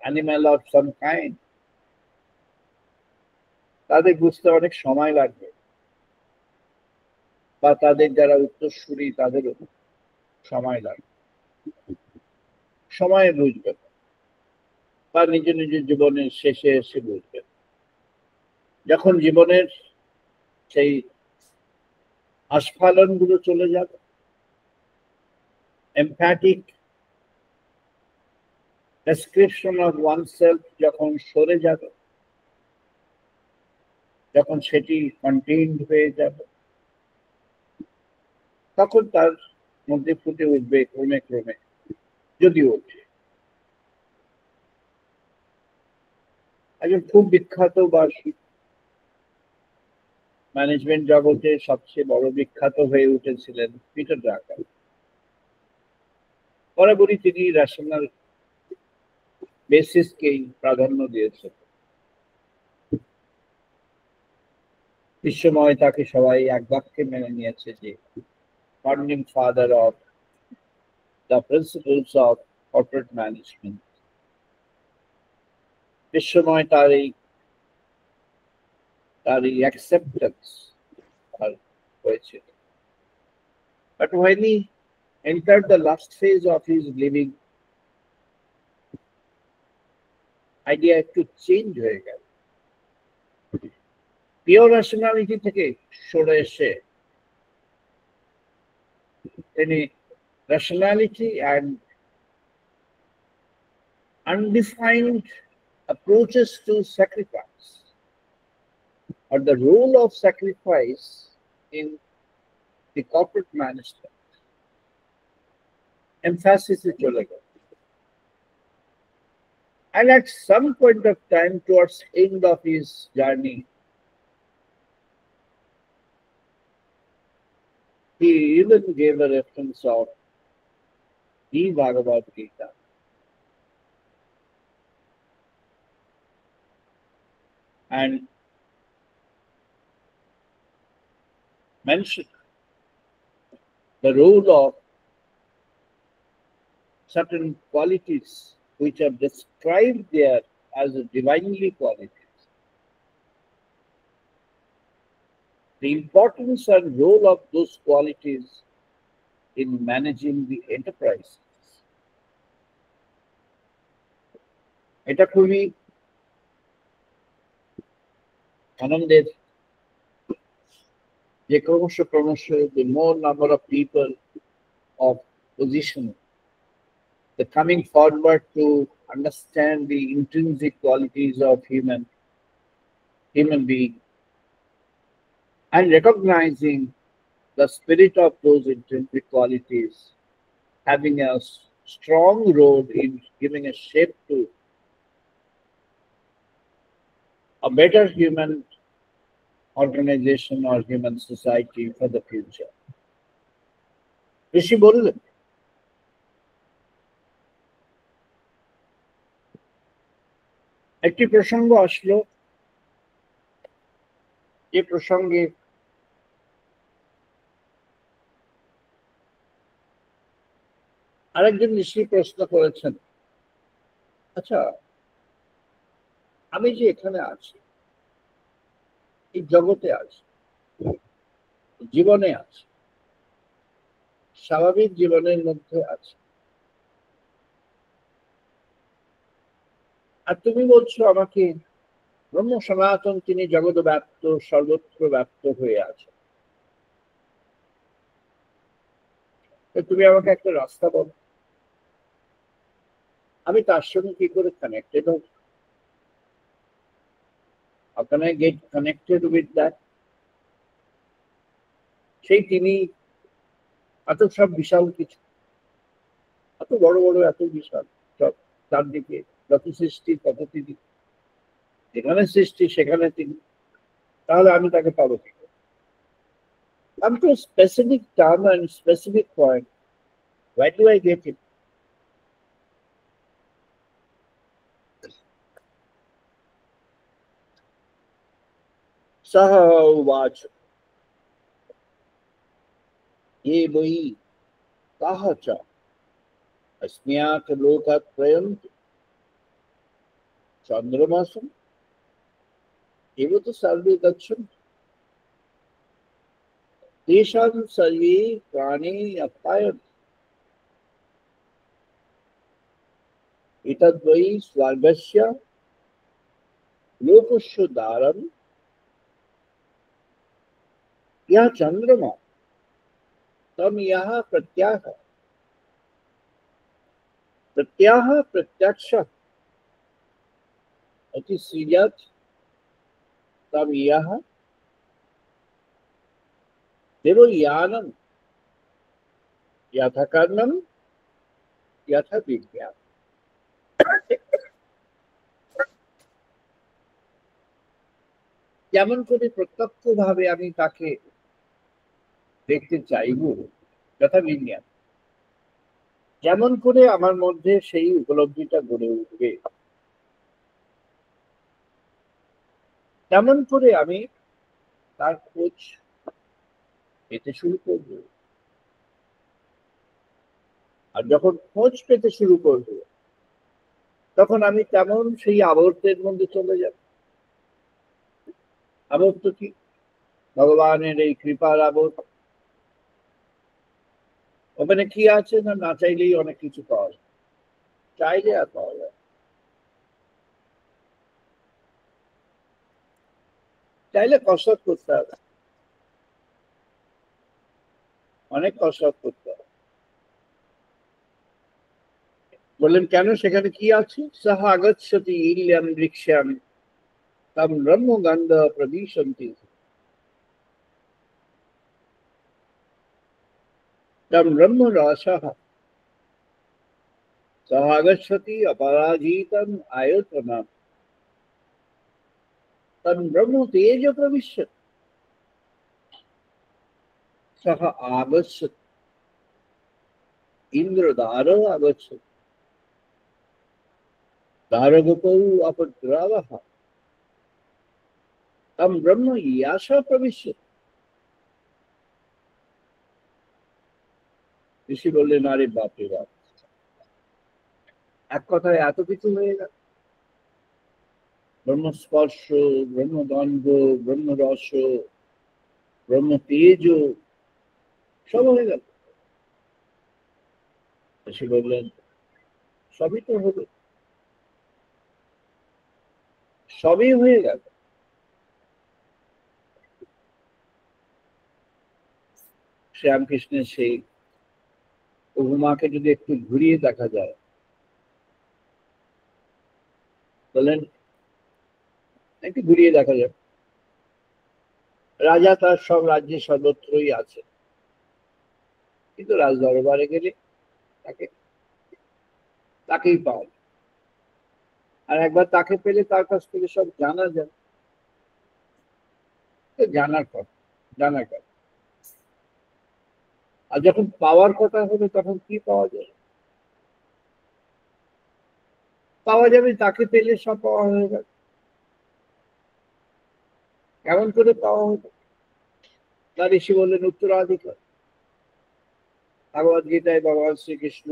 animal of some kind, তাদের বুঝতে অনেক সময় লাগবে, বা তাদের যারা উত্তরসূরি তাদেরও সময় লাগবে, সময়ে বুঝবে, বা নিজ নিজের জীবনের শেষে এসে বুঝবে। যখন জীবনের সেই আস্ফালন গুলো চলে যাবে, এমপ্যাথিক ডেসক্রিপশন অফ ওয়ানসেলফ যখন সরে যাবে, যখন সেটি কন্টেইনড হয়ে যাবে, তখন তার মধ্যে ফুটে উঠবে ক্রমে ক্রমে, যদি ওঠে। একজন খুব বিখ্যাত বা ম্যানেজমেন্ট জগতে সবচেয়ে বড় বিখ্যাত হয়ে উঠেছিলেন পিটার ড্রাকার। বরাবরই তিনি রেশনাল বেসিসকেই প্রাধান্য দিয়েছেন। বিশ্বময় তাকে সবাই এক বাক্যে মেনে নিয়েছে যে founding father of the principles of corporate management. বিশ্বময় তার এই অ্যাকসেপ্টেন্স হয়েছিল। But when he entered the last phase of his living, idea একটু চেঞ্জ হয়ে গেল। পিওর রেশনালিটি থেকে সরে এসে তিনি rationality and undefined approaches to sacrifice or the role of sacrifice in the corporate management emphasis is chole gel. And at some point of time towards end of his journey, he even gave a reference of the Bhagavad Gita. And mentioned the role of certain qualities which are described there as divinely qualities. The importance and role of those qualities in managing the enterprise. এটা খুবই আনন্দের যে ক্রমশ the more number of people of position the coming forward to understand the intrinsic qualities of human being and recognizing the spirit of those intrinsic qualities having a strong role in giving a shape to a better human organization or human society for the future. ঋষি বললেন একটি প্রসঙ্গ আসলো যে প্রসঙ্গে আরেকজন ঋষি প্রশ্ন করেছেন, আচ্ছা আমি যে এখানে আছি, এই জগতে আছি, জীবনে আছি, স্বাভাবিক জীবনের মধ্যে আছি, আর তুমি বলছো আমাকে ব্রহ্ম সনাতন তিনি জগৎ ব্যাপ্ত সর্বত্র ব্যাপ্ত হয়ে আছে, তুমি আমাকে একটা রাস্তা বলো, আমি তার সঙ্গে কি করে কানেক্টেড হব? How can I get connected with that? সেই তিনি এত সব বিশাল কিছু, এত বড় বড়, এত বিশাল সব, তার দিকে যত সৃষ্টি তত তিনি, যেখানে সৃষ্টি সেখানে তিনি, তাহলে আমি তাকে পাবো কি করে? Come to a specific term and specific point. Where do I get it? Saha uvacha ye vai kaha cha asmyat lokat prayant chandramasam evato sarve gacchant tesham sarve prane apayant etad vai swargasya lokasya daram यह चंद्रमा तम यहाँ प्रत्याह प्रत्यक्ष अति श्रीयत तम यह देवयानम यथा कर्णम यथा विज्ञान। যেমন করে প্রত্যক্ষ ভাবে আমি তাকে দেখতে চাইব যথা বিজ্ঞান, যেমন করে আমার মধ্যে সেই উপলব্ধিটা গড়ে উঠবে, তেমন করে আমি তার খোঁজ পেতে শুরু করব। আর যখন খোঁজ পেতে শুরু করব তখন আমি তেমন সেই আবর্তের মধ্যে চলে যাব। আবর্ত কি? ভগবানের এই কৃপার আবর্ত। ওখানে কি আছে না, না চাইলেই অনেক কিছু পাওয়া যায়, চাইলে আর পাওয়া যায়। চাইলে কসরত করতে হবে, অনেক কসরত করতে হবে। বললেন কেন, সেখানে কি আছে? সহ আগচ্ছতি ইল্যাম বৃক্ষাম তম ব্রহ্ম গন্ধ প্রদিশন্তি তম ব্রহ্ম রসঃ সহ আগচ্ছতি অপরাজিতম আয়তনম তম ব্রহ্ম তেজ প্রবিশ্যতি সহ আগচ্ছতি ইন্দ্রদ্বার আগচ্ছতি দ্বারগোপৌ অপদ্রাবः তম ব্রহ্ম ইয়াস প্রবিশ্যতি। ঋষি বললেন, আরে বাপরে বাপ, এক কথায় এত কিছু হয়ে গেল। ব্রহ্মস্পর্শ, ব্রহ্মদণ্ড, ব্রহ্মরস, ব্রহ্ম তেজ, সব হয়ে গেল। ঋষি বললেন, সবই তো হলো, সবই হয়ে গেল। শ্রীরামকৃষ্ণের সেই উপমাকে যদি একটু ঘুরিয়ে দেখা যায়, বলেন একটু ঘুরিয়ে দেখা যায়, রাজা তার সব রাজ্যে সর্বত্রই আছে, কিন্তু রাজ দরবারে গেলে তাকে তাকেই পাওয়া যায়। আর একবার তাকে পেলে তার কাছ থেকে সব জানা যায়। তো জানার কথা, জানার কথা। আর যখন পাওয়ার কথা হবে তখন কি পাওয়া যায়? পাওয়া যাবে, তাকে পেলে সব পাওয়া হয়ে গেল। কেমন করে পাওয়া হতো? তার ঋষি বললেন, উত্তরাধিকার। ভগবদ গীতায় ভগবান শ্রীকৃষ্ণ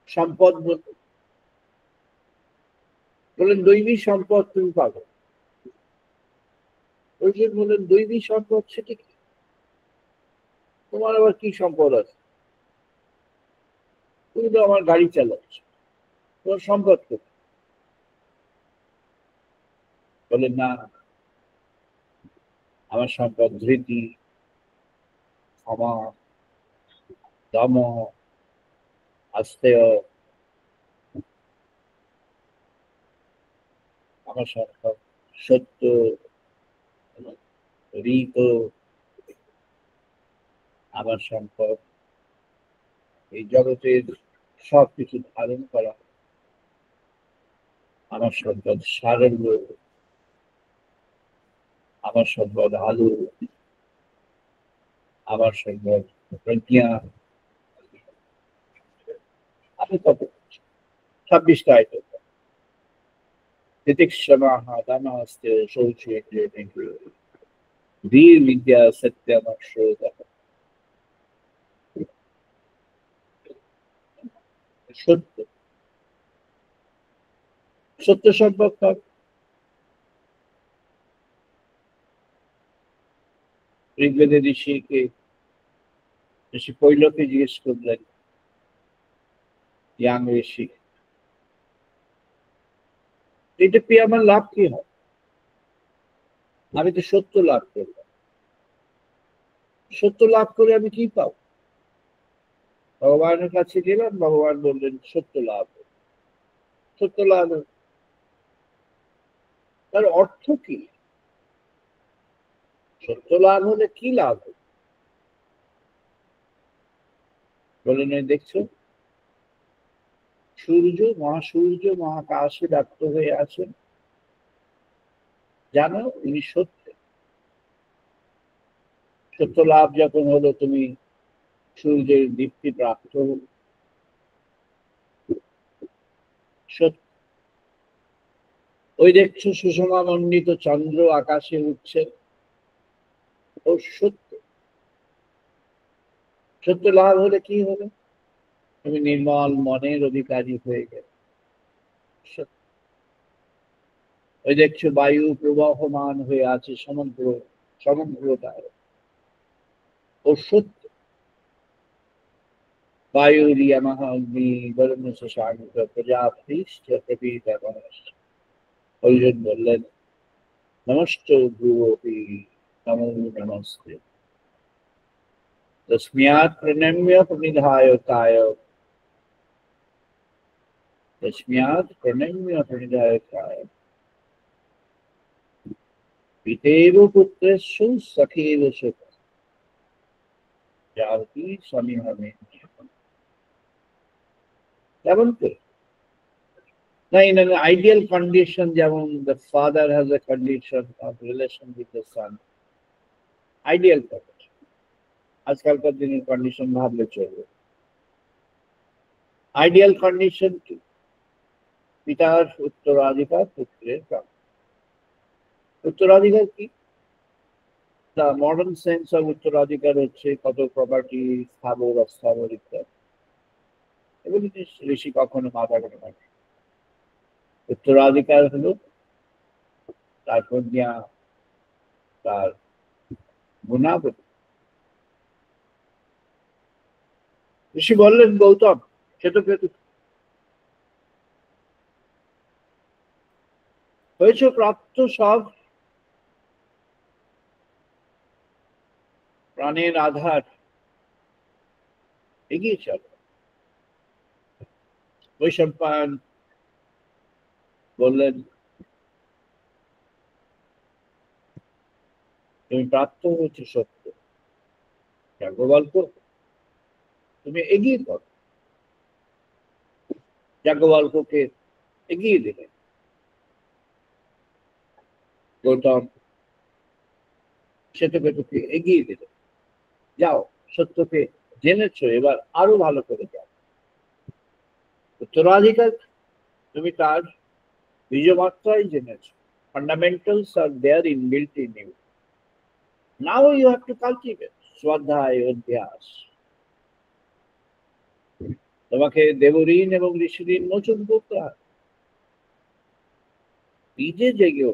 সম্পদ বললেন, দৈবী সম্পদ তুমি পাবে। অর্জুন বললেন, দৈবী সম্পদ সেটা কি? তোমার আবার কি সম্পদ আছে? তুমি তো আমার গাড়ি চালাচ্ছ, তোমার সম্পদ কোথায়? বললেন, না, আমার সম্পদ ধৃতি, ক্ষমা, দম, আস্তেয়। আমার সম্পদ সত্য, ঋত। আমার সম্পদ এই জগতের সবকিছু ধারণ করা। আমার সম্পদ সারল্য, আমার সম্পদ আলো, আমার সম্পদ প্রজ্ঞা। আমি কত 26টা আইটেম। তিতিক্ষমা, দানাস্তে, শৌচে, বীর বিদ্যা, সত্যম, সত্য, সত্য সম্পদ পাব। ঋগ্বেদের ঋষি কৈলকে জিজ্ঞেস করলেন, ইয়াং ঋষি, এটা পেয়ে আমার লাভ কি হয়? আমি তো সত্য লাভ করলাম, সত্য লাভ করে আমি কি পাবো? ভগবানের কাছে গেলাম, ভগবান বললেন সত্য লাভ। সত্য লাভ তার অর্থ কি? সত্য লাভ হলে কি লাভ? বললেন, ওই দেখছো সূর্য, মহাসূর্য মহাকাশে ব্যক্ত হয়ে আছেন, জানো উনি সত্য। সত্য লাভ যখন হলো, তুমি সূর্যের দীপ্তি প্রাপ্ত হল। সত্য। ওই দেখছো সুষমা মণ্ডিত চন্দ্র আকাশে উঠছে, ও সত্য। সত্য লাভ হলে কি হলো? তুমি নির্মল মনের অধিকারী হয়ে গেলে। সত্য। ওই দেখছো বায়ু প্রবাহমান হয়ে আছে সমগ্রটায়, ও সত্য। वायुर्यमः अग्नि वरुण शशांक प्रजापतिश्च अर्जुन बोलेन नमस्ते भुवोऽपि नमो नमस्ते तस्मात् प्रणम्य प्रणिधाय काय तस्मात् प्रणम्य प्रणिधाय काय पितेव पुत्रस्य सखेव सुत जाति समिहमे যেমন তো না in an ideal condition যেমন the father has a condition of relation with the son ideal condition আজকালকার দিনের কন্ডিশন ভাবলে চলবে আইডিয়াল কন্ডিশন কি পিতার উত্তরাধিকার পুত্রের প্রাপ্তি উত্তরাধিকার কি the modern sense of উত্তরাধিকার হচ্ছে কত প্রপার্টি স্থাবর অস্থাবর ইত্যাদি এগুলো ঋষি কখনো মাথা করে না উত্তরাধিকার হলো তার কন্যা তার গুণাবলী ঋষি বললেন গৌতম শ্বেতকেতু হয়েছে প্রাপ্ত সব প্রাণের আধার এগিয়ে চলো বৈশম্পায়ন বললেন তুমি প্রাপ্ত হয়েছে সত্য যাজ্ঞবল্ক্য তুমি এগিয়ে করো যাজ্ঞবল্ক্যকে এগিয়ে দিলেন গৌতম শ্বেতকেতুকে এগিয়ে দিলেন যাও সত্যকে জেনেছো এবার আরো ভালো করে যাও উত্তরাধিকার তুমি তার বীজমাত্রায় জেনেছো fundamentals are there inbuilt in you now you have to cultivate swadhyay অভ্যাস তোমাকে দেবঋণ এবং ঋষিঋণ মোচন করতে হয় নিজে জেগে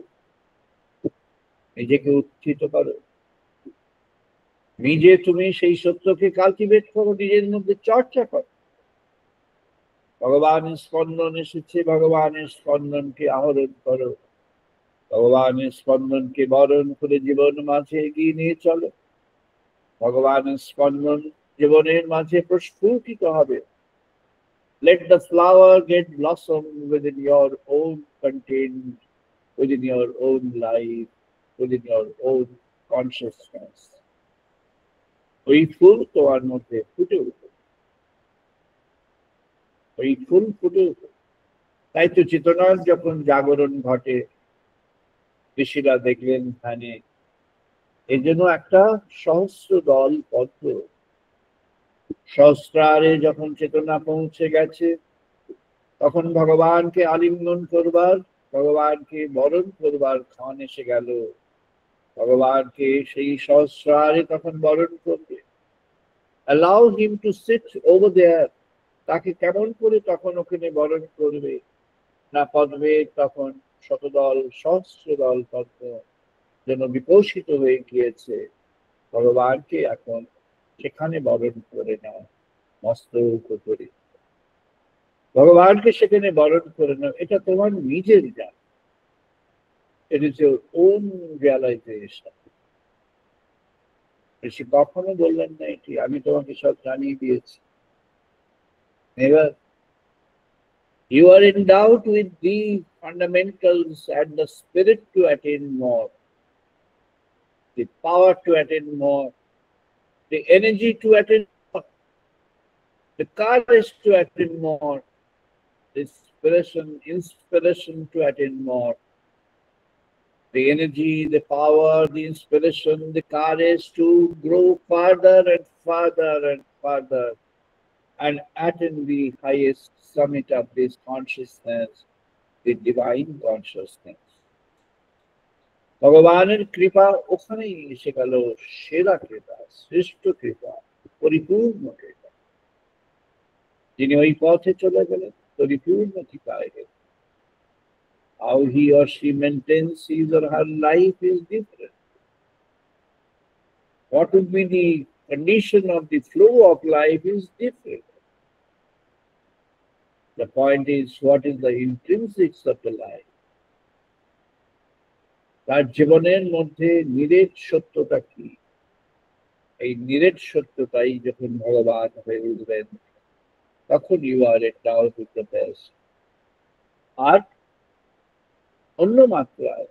নিজেকে উত্থিত করো নিজে তুমি সেই সত্যকে কালটিভেট করো নিজের মধ্যে চর্চা করো ভগবানের স্পন্দন এসেছে ভগবানের স্পন্দনকে আহরণ করো ভগবানের স্পন্দনকে বরণ করে জীবন মাঝে এগিয়ে নিয়ে চলো ভগবানের স্পন্দন জীবনের মাঝে প্রস্ফুটিত হবে let the flower get blossom within your own content within your own life within your own consciousness ওই ফুল তোমার মধ্যে ফুটে উঠবে ওই ফুল ফুটে উঠবে তাই তো চেতনার যখন জাগরণ ঘটে ঋষিরা দেখলেন ধ্যানে এই জন্য একটা সহস্র দল পদ্ম সহস্রারে যখন চেতনা পৌঁছে গেছে তখন ভগবানকে আলিঙ্গন করবার ভগবানকে বরণ করবার ক্ষণ এসে গেল ভগবানকে সেই সহস্রারে তখন বরণ করবে allow him to sit over there তাকে কেমন করে তখন ওখানে বরণ করবে না পদ্মে তখন শতদল সহস্র দল পদ্ম যেন বিকশিত হয়ে গিয়েছে ভগবানকে এখন সেখানে বরণ করে নাও মস্তক করে ভগবানকে সেখানে বরণ করে নাও এটা তোমার নিজের জ্ঞান it is your own realization ঋষি কখনো বললেন না এটি আমি তোমাকে সব জানিয়ে দিয়েছি never you are endowed with the fundamentals and the spirit to attain more the power to attain more the energy to attain more the courage to attain more the inspiration to attain more the energy, the power, the inspiration, the courage to grow further and further and further and attain the highest summit of this consciousness, the divine consciousness. ভগবানের কৃপা ওখানেই এসে গেল সেরা কৃপা শ্রেষ্ঠ কৃপা পরিপূর্ণ কৃপা যিনি ওই পথে চলে গেলেন পরিপূর্ণ কৃপায় গেলেন how he or she maintains his or her life is different. What would be the condition of the flow of life is different. The point is, what is the intrinsics of the life? তার জীবনের মধ্যে নিরেট সত্যটা কি? এই নিরেট সত্যটাই যখন ভগবান হয়ে উঠবেন, তখন you are endowed with the best. আর অন্য মাত্রায়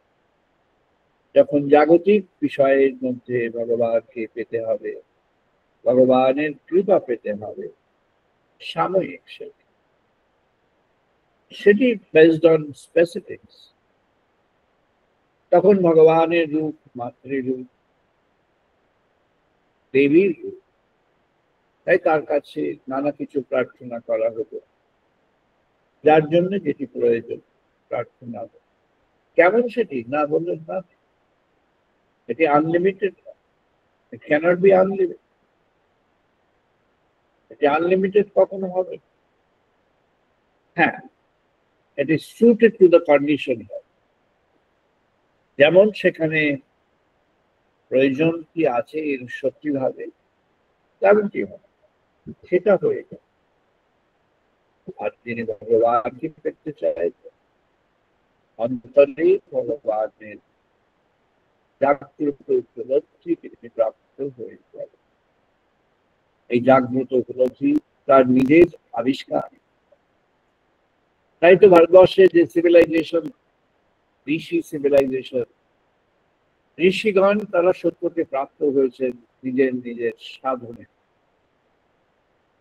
যখন জাগতিক বিষয়ের মধ্যে ভগবানকে পেতে হবে, ভগবানের কৃপা পেতে হবে, সাময়িক সেটি বেসড অন স্পেসিফিক্স, তখন ভগবানের রূপ, মাতৃরূপ, দেবীর রূপ, তাই তার কাছে নানা কিছু প্রার্থনা করা হতো, যার জন্য যেটি প্রয়োজন প্রার্থনা হতো। কেমন সেটি না বললেন না, এটি unlimited, it cannot be unlimited. এটি আনলিমিটেড কখনো হবে? হ্যাঁ, it is suited to the condition. যেমন সেখানে প্রয়োজন কি আছে এর সত্যি ভাবে, তেমনটি হবে, সেটা হয়ে যায়। আর তিনি ভগবানকে পেতে চাইছেন, অন্তরে ভগবানের জাগ্রত উপলব্ধি তিনি প্রাপ্ত হয়ে যাবে। এই জাগ্রত উপলব্ধি তার নিজের আবিষ্কার। তাই তো ভারতবর্ষে যে সিভিলাইজেশন, ঋষি সিভিলাইজেশন, ঋষিগণ তারা সত্যকে প্রাপ্ত হয়েছেন নিজের নিজের সাধনে।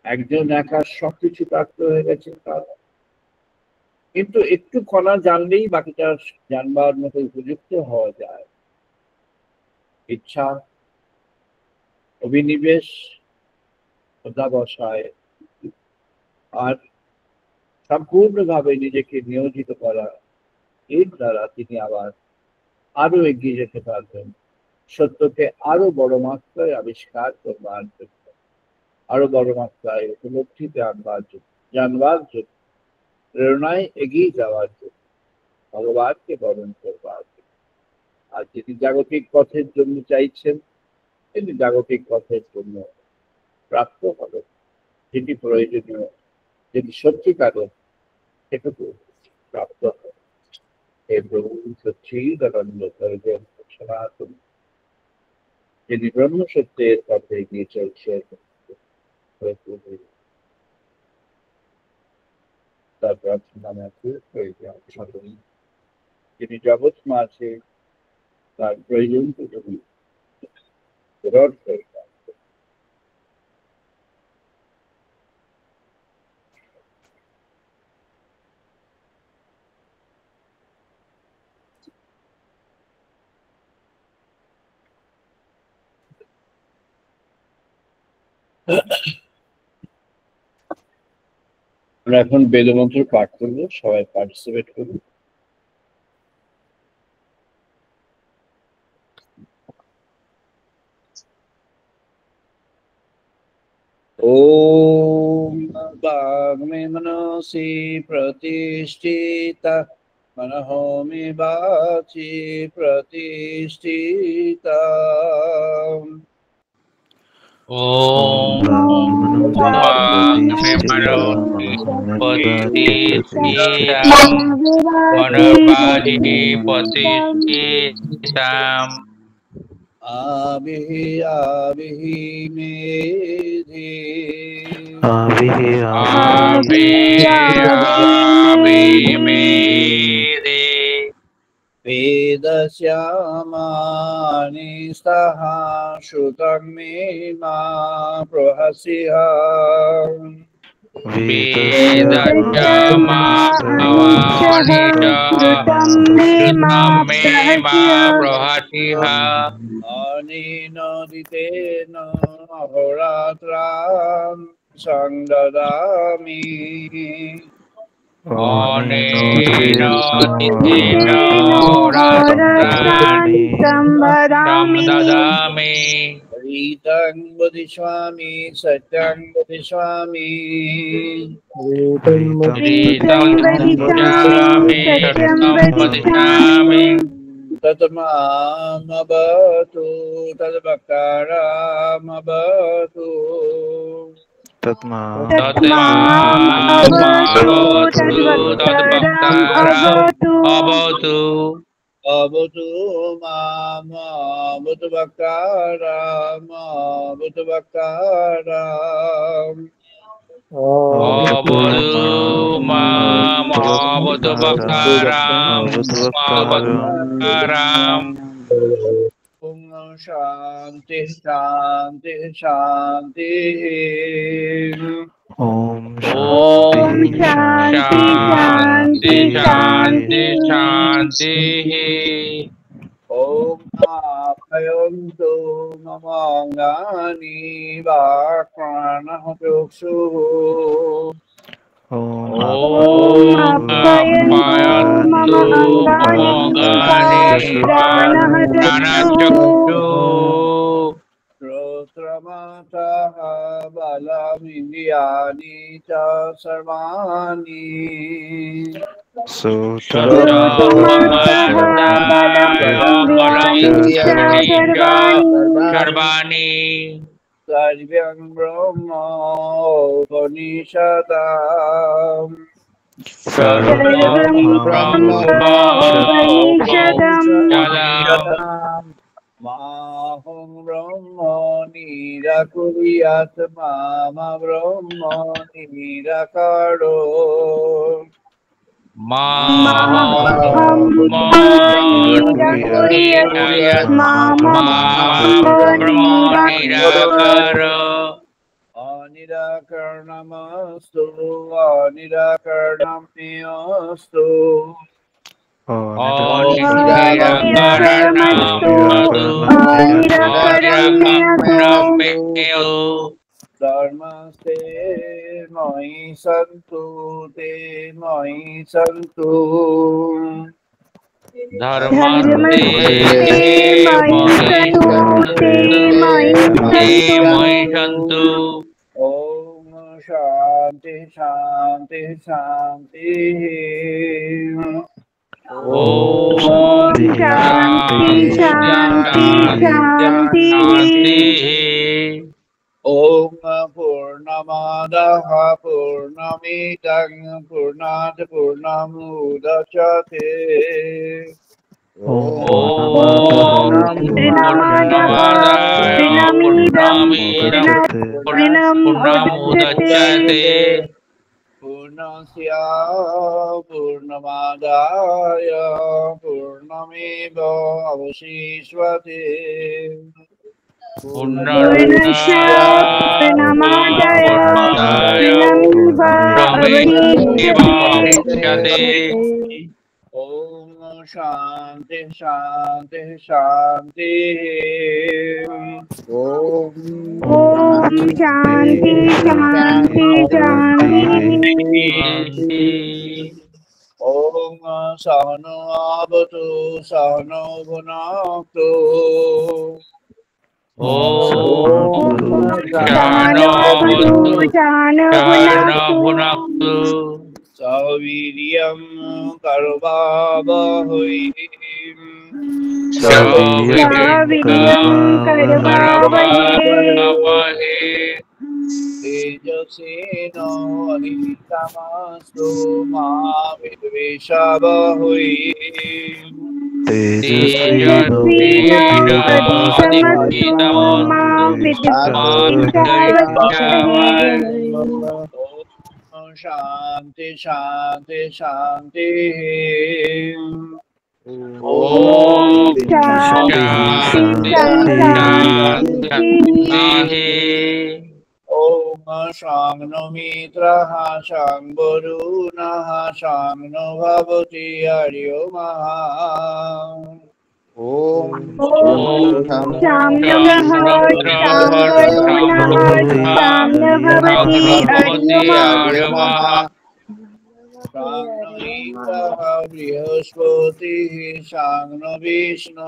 একজন একা সবকিছু প্রাপ্ত হয়ে গেছে তারা, কিন্তু একটু কণা জানলেই বাকিটা জানবার মতো উপযুক্ত হওয়া যায়। ইচ্ছা, অভিনিবেশ, অধ্যাবসায় আর সম্পূর্ণভাবে নিজেকে নিয়োজিত করা, এর দ্বারা তিনি আবার আরো এগিয়ে যেতে পারবেন, সত্যকে আরো বড় মাত্রায় আবিষ্কার করবার জন্য, আরো বড় মাত্রায় উপলব্ধিতে আনবার জন্য, জানবার জন্য, প্রেরণায় এগিয়ে যাওয়ার জন্য, ভগবানকে বরণ করবার জন্য। আর যিনি জাগতিক পথের জন্য চাইছেন, তিনি জাগতিক পথের জন্য প্রাপ্ত হবেন, যেটি প্রয়োজনীয়, যেটি সত্যিকারের, সেটুকু প্রাপ্ত হবে। হে প্রভু সচ্চিদানন্দ সর্বম সনাতন, যিনি ব্রহ্ম সত্যের পথে এগিয়ে চলছেন, তার প্রার্থনা যিনি জগৎ মাঝে তার প্রয়োজনটুকু পূরণ করে। আমরা এখন বেদমন্ত্র পাঠ করবো, সবাই পার্টিসিপেট করুন। ओम वाग्मे मनसि प्रतिष्ठिता, मनहो मे वाचि प्रतिष्ठिता। ओम वाग्मे मनसि प्रतिष्ठिता, मनोवाचि प्रतिष्ठिता। आविहि आविहि मेधि, आविहि आविहि मेधि। वेदस्यामानि स्तः श्रुतं मे मा प्रहस्यः। वेदस्यामानि श्रुतं मे मा प्रहस्यः। अनेन दितेन अहोरात्रां संददामि, अनेन दितेन अहोरात्रां संददामि। रीतं वदिष्यामि सत्यं वदिष्यामि, रीतं वदिष्यामि सत्यं वदिष्यामि। तत्मामवतु तद्वक्तारमवतु, तत्मामवतु तद्भक्ताराम अवतु अवतु अवतु माम अवतु भक्ताराम अवतु भक्ताराम अवतु माम अवतु भक्ताराम अवतु ओम शांति शांति शांति ओम ओम शांति शांति शांति शांति ओम अभयन्तु मम अंगानि वाक्प्राणः चक्षुः ओम ओम अभयन्तु मम प्राणचक्षु श्रोत्रमतः बलमिन्द्रियाणि च सर्वाणि सर्वाणि सर्वं ब्रह्म उपनिषदाम् सर्वं ब्रह्मोपनिषदाम् माहं ब्रह्म निराकुर्यात् माम ब्रह्म निराकारो अनिराकरणमस्तु अनिराकरणमेऽस्तु धर्मस्ते मयि सन्तु ते मयि सन्तु ओम शांति शांति शांति ओम शांति शांति शांति ओम पूर्णमादाः पूर्णमिदं पूर्णात् पूर्णमुदच्यते पूर्णस्य पूर्णमादाय पूर्णमेव अवशिष्यते ओम शांति शांति शांति ओम शांति शांति शांति ओम सहनो अवतु सहनो भुनक्तु सवीर्यं कर्वावहै तेजसेनो अनितमस्तु मा विद्विषावहै शांति शांति शांति ओम शांति शांति ओम शांनो मित्रः शांवरुणः शांनो भवति हरिओ ओम बृहस्पतिः शांनो विष्णुरुक्रमः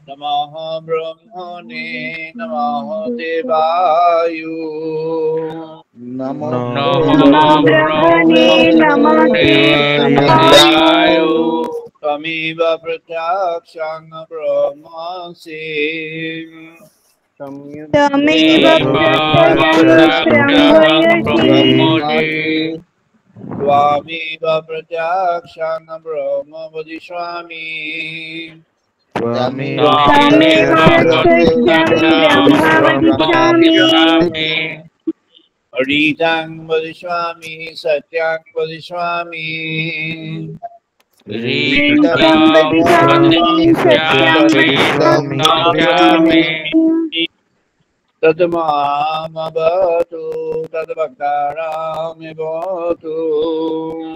नमः ब्रह्मणे नमः देवाय नमो नमो ब्रह्मणे नमस्ते शिवाय त्वमेव प्रत्यक्षं ब्रह्मासि तमेव प्रत्यक्षं ब्रह्मयसि त्वमेव प्रत्यक्षं ब्रह्म वदिष्यामि तमेव प्रत्यक्षं ब्रह्म वदिष्यामि रीतं वदिष्यामि सत्यं वदिष्यामि रीतं वदिष्यामि सत्यं वदिष्यामि तद्मामवतु तद्भक्तारामि भवतु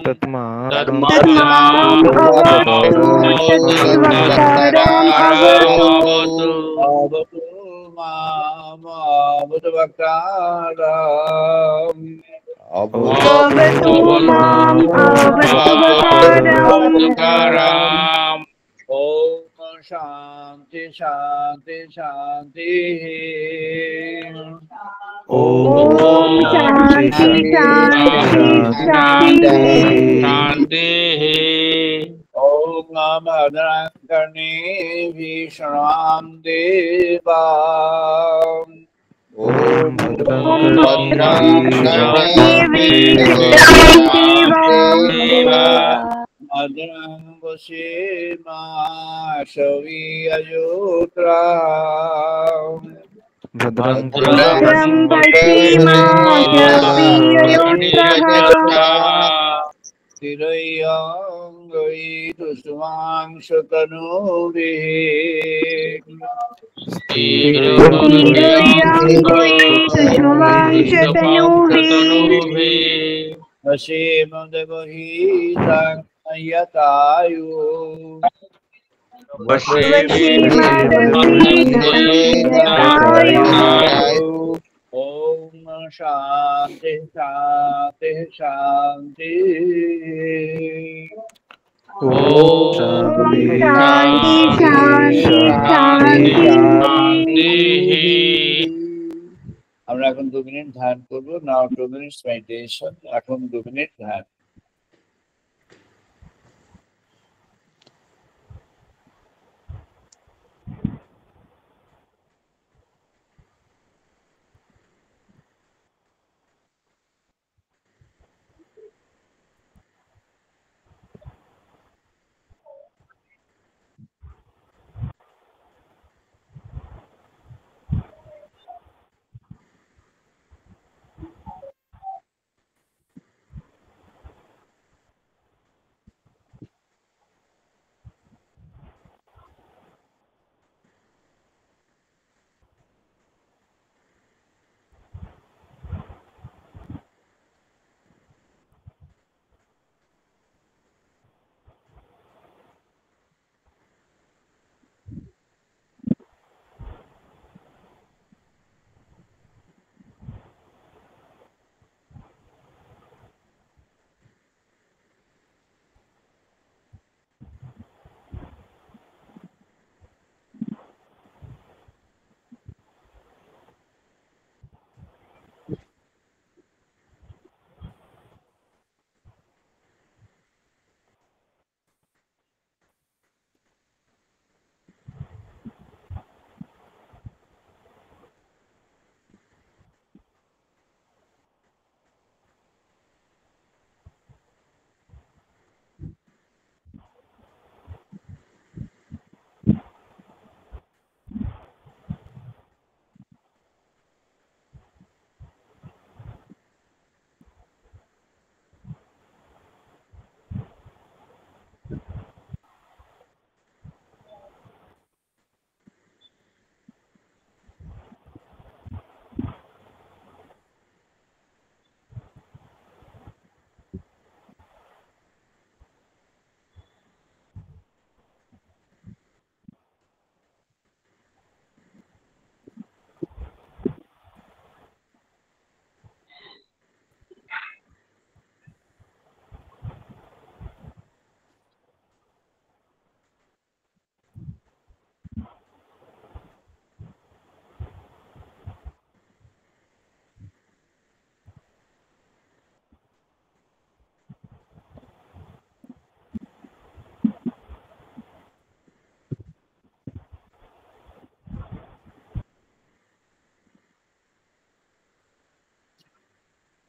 तन्माम् अवतु तद्भक्ताराम् अवतु अवतु मामवतु भक्ताराम् अवतु माम् अवतु भक्ताराम् ओम शांति शांति शांति ॐ शान्ति शान्ति शान्तिः शान्तिः ओम भद्रं कर्णे शृणाम देवा ॐ भद्रं वशेमाशवीयजोत्रा भद्रं भद्रं पश्येमाशप्रिययोत्सः तिरयङ्गैतुष्मांशतनूभिः स्थिरयङ्गैस्तुष्मवांशतनूभिः वशेमदगहीतं यतायु वशीमदभीतायुः ओम शांति शांति शांति ॐ शान्ति शान्ति शान्ति আমরা এখন 2 মিনিট ধ্যান করব নাও 2 মিনিটস মেডিটেশন এখন 2 মিনিট ধ্যান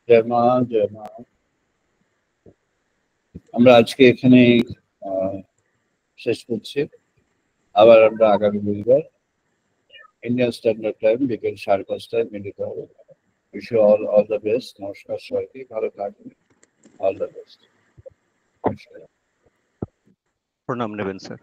জয় মা, জয় মা। আমরা আজকে এখানে শেষ করছি। আবার আমরা আগামী বুধবার ইন্ডিয়ান স্ট্যান্ডার্ড টাইম বিকেল 5:30 মিলিত হবে। Wish you all the best. নমস্কার সবাইকে, ভালো থাকবেন। All the best. প্রণাম নেবেন স্যার।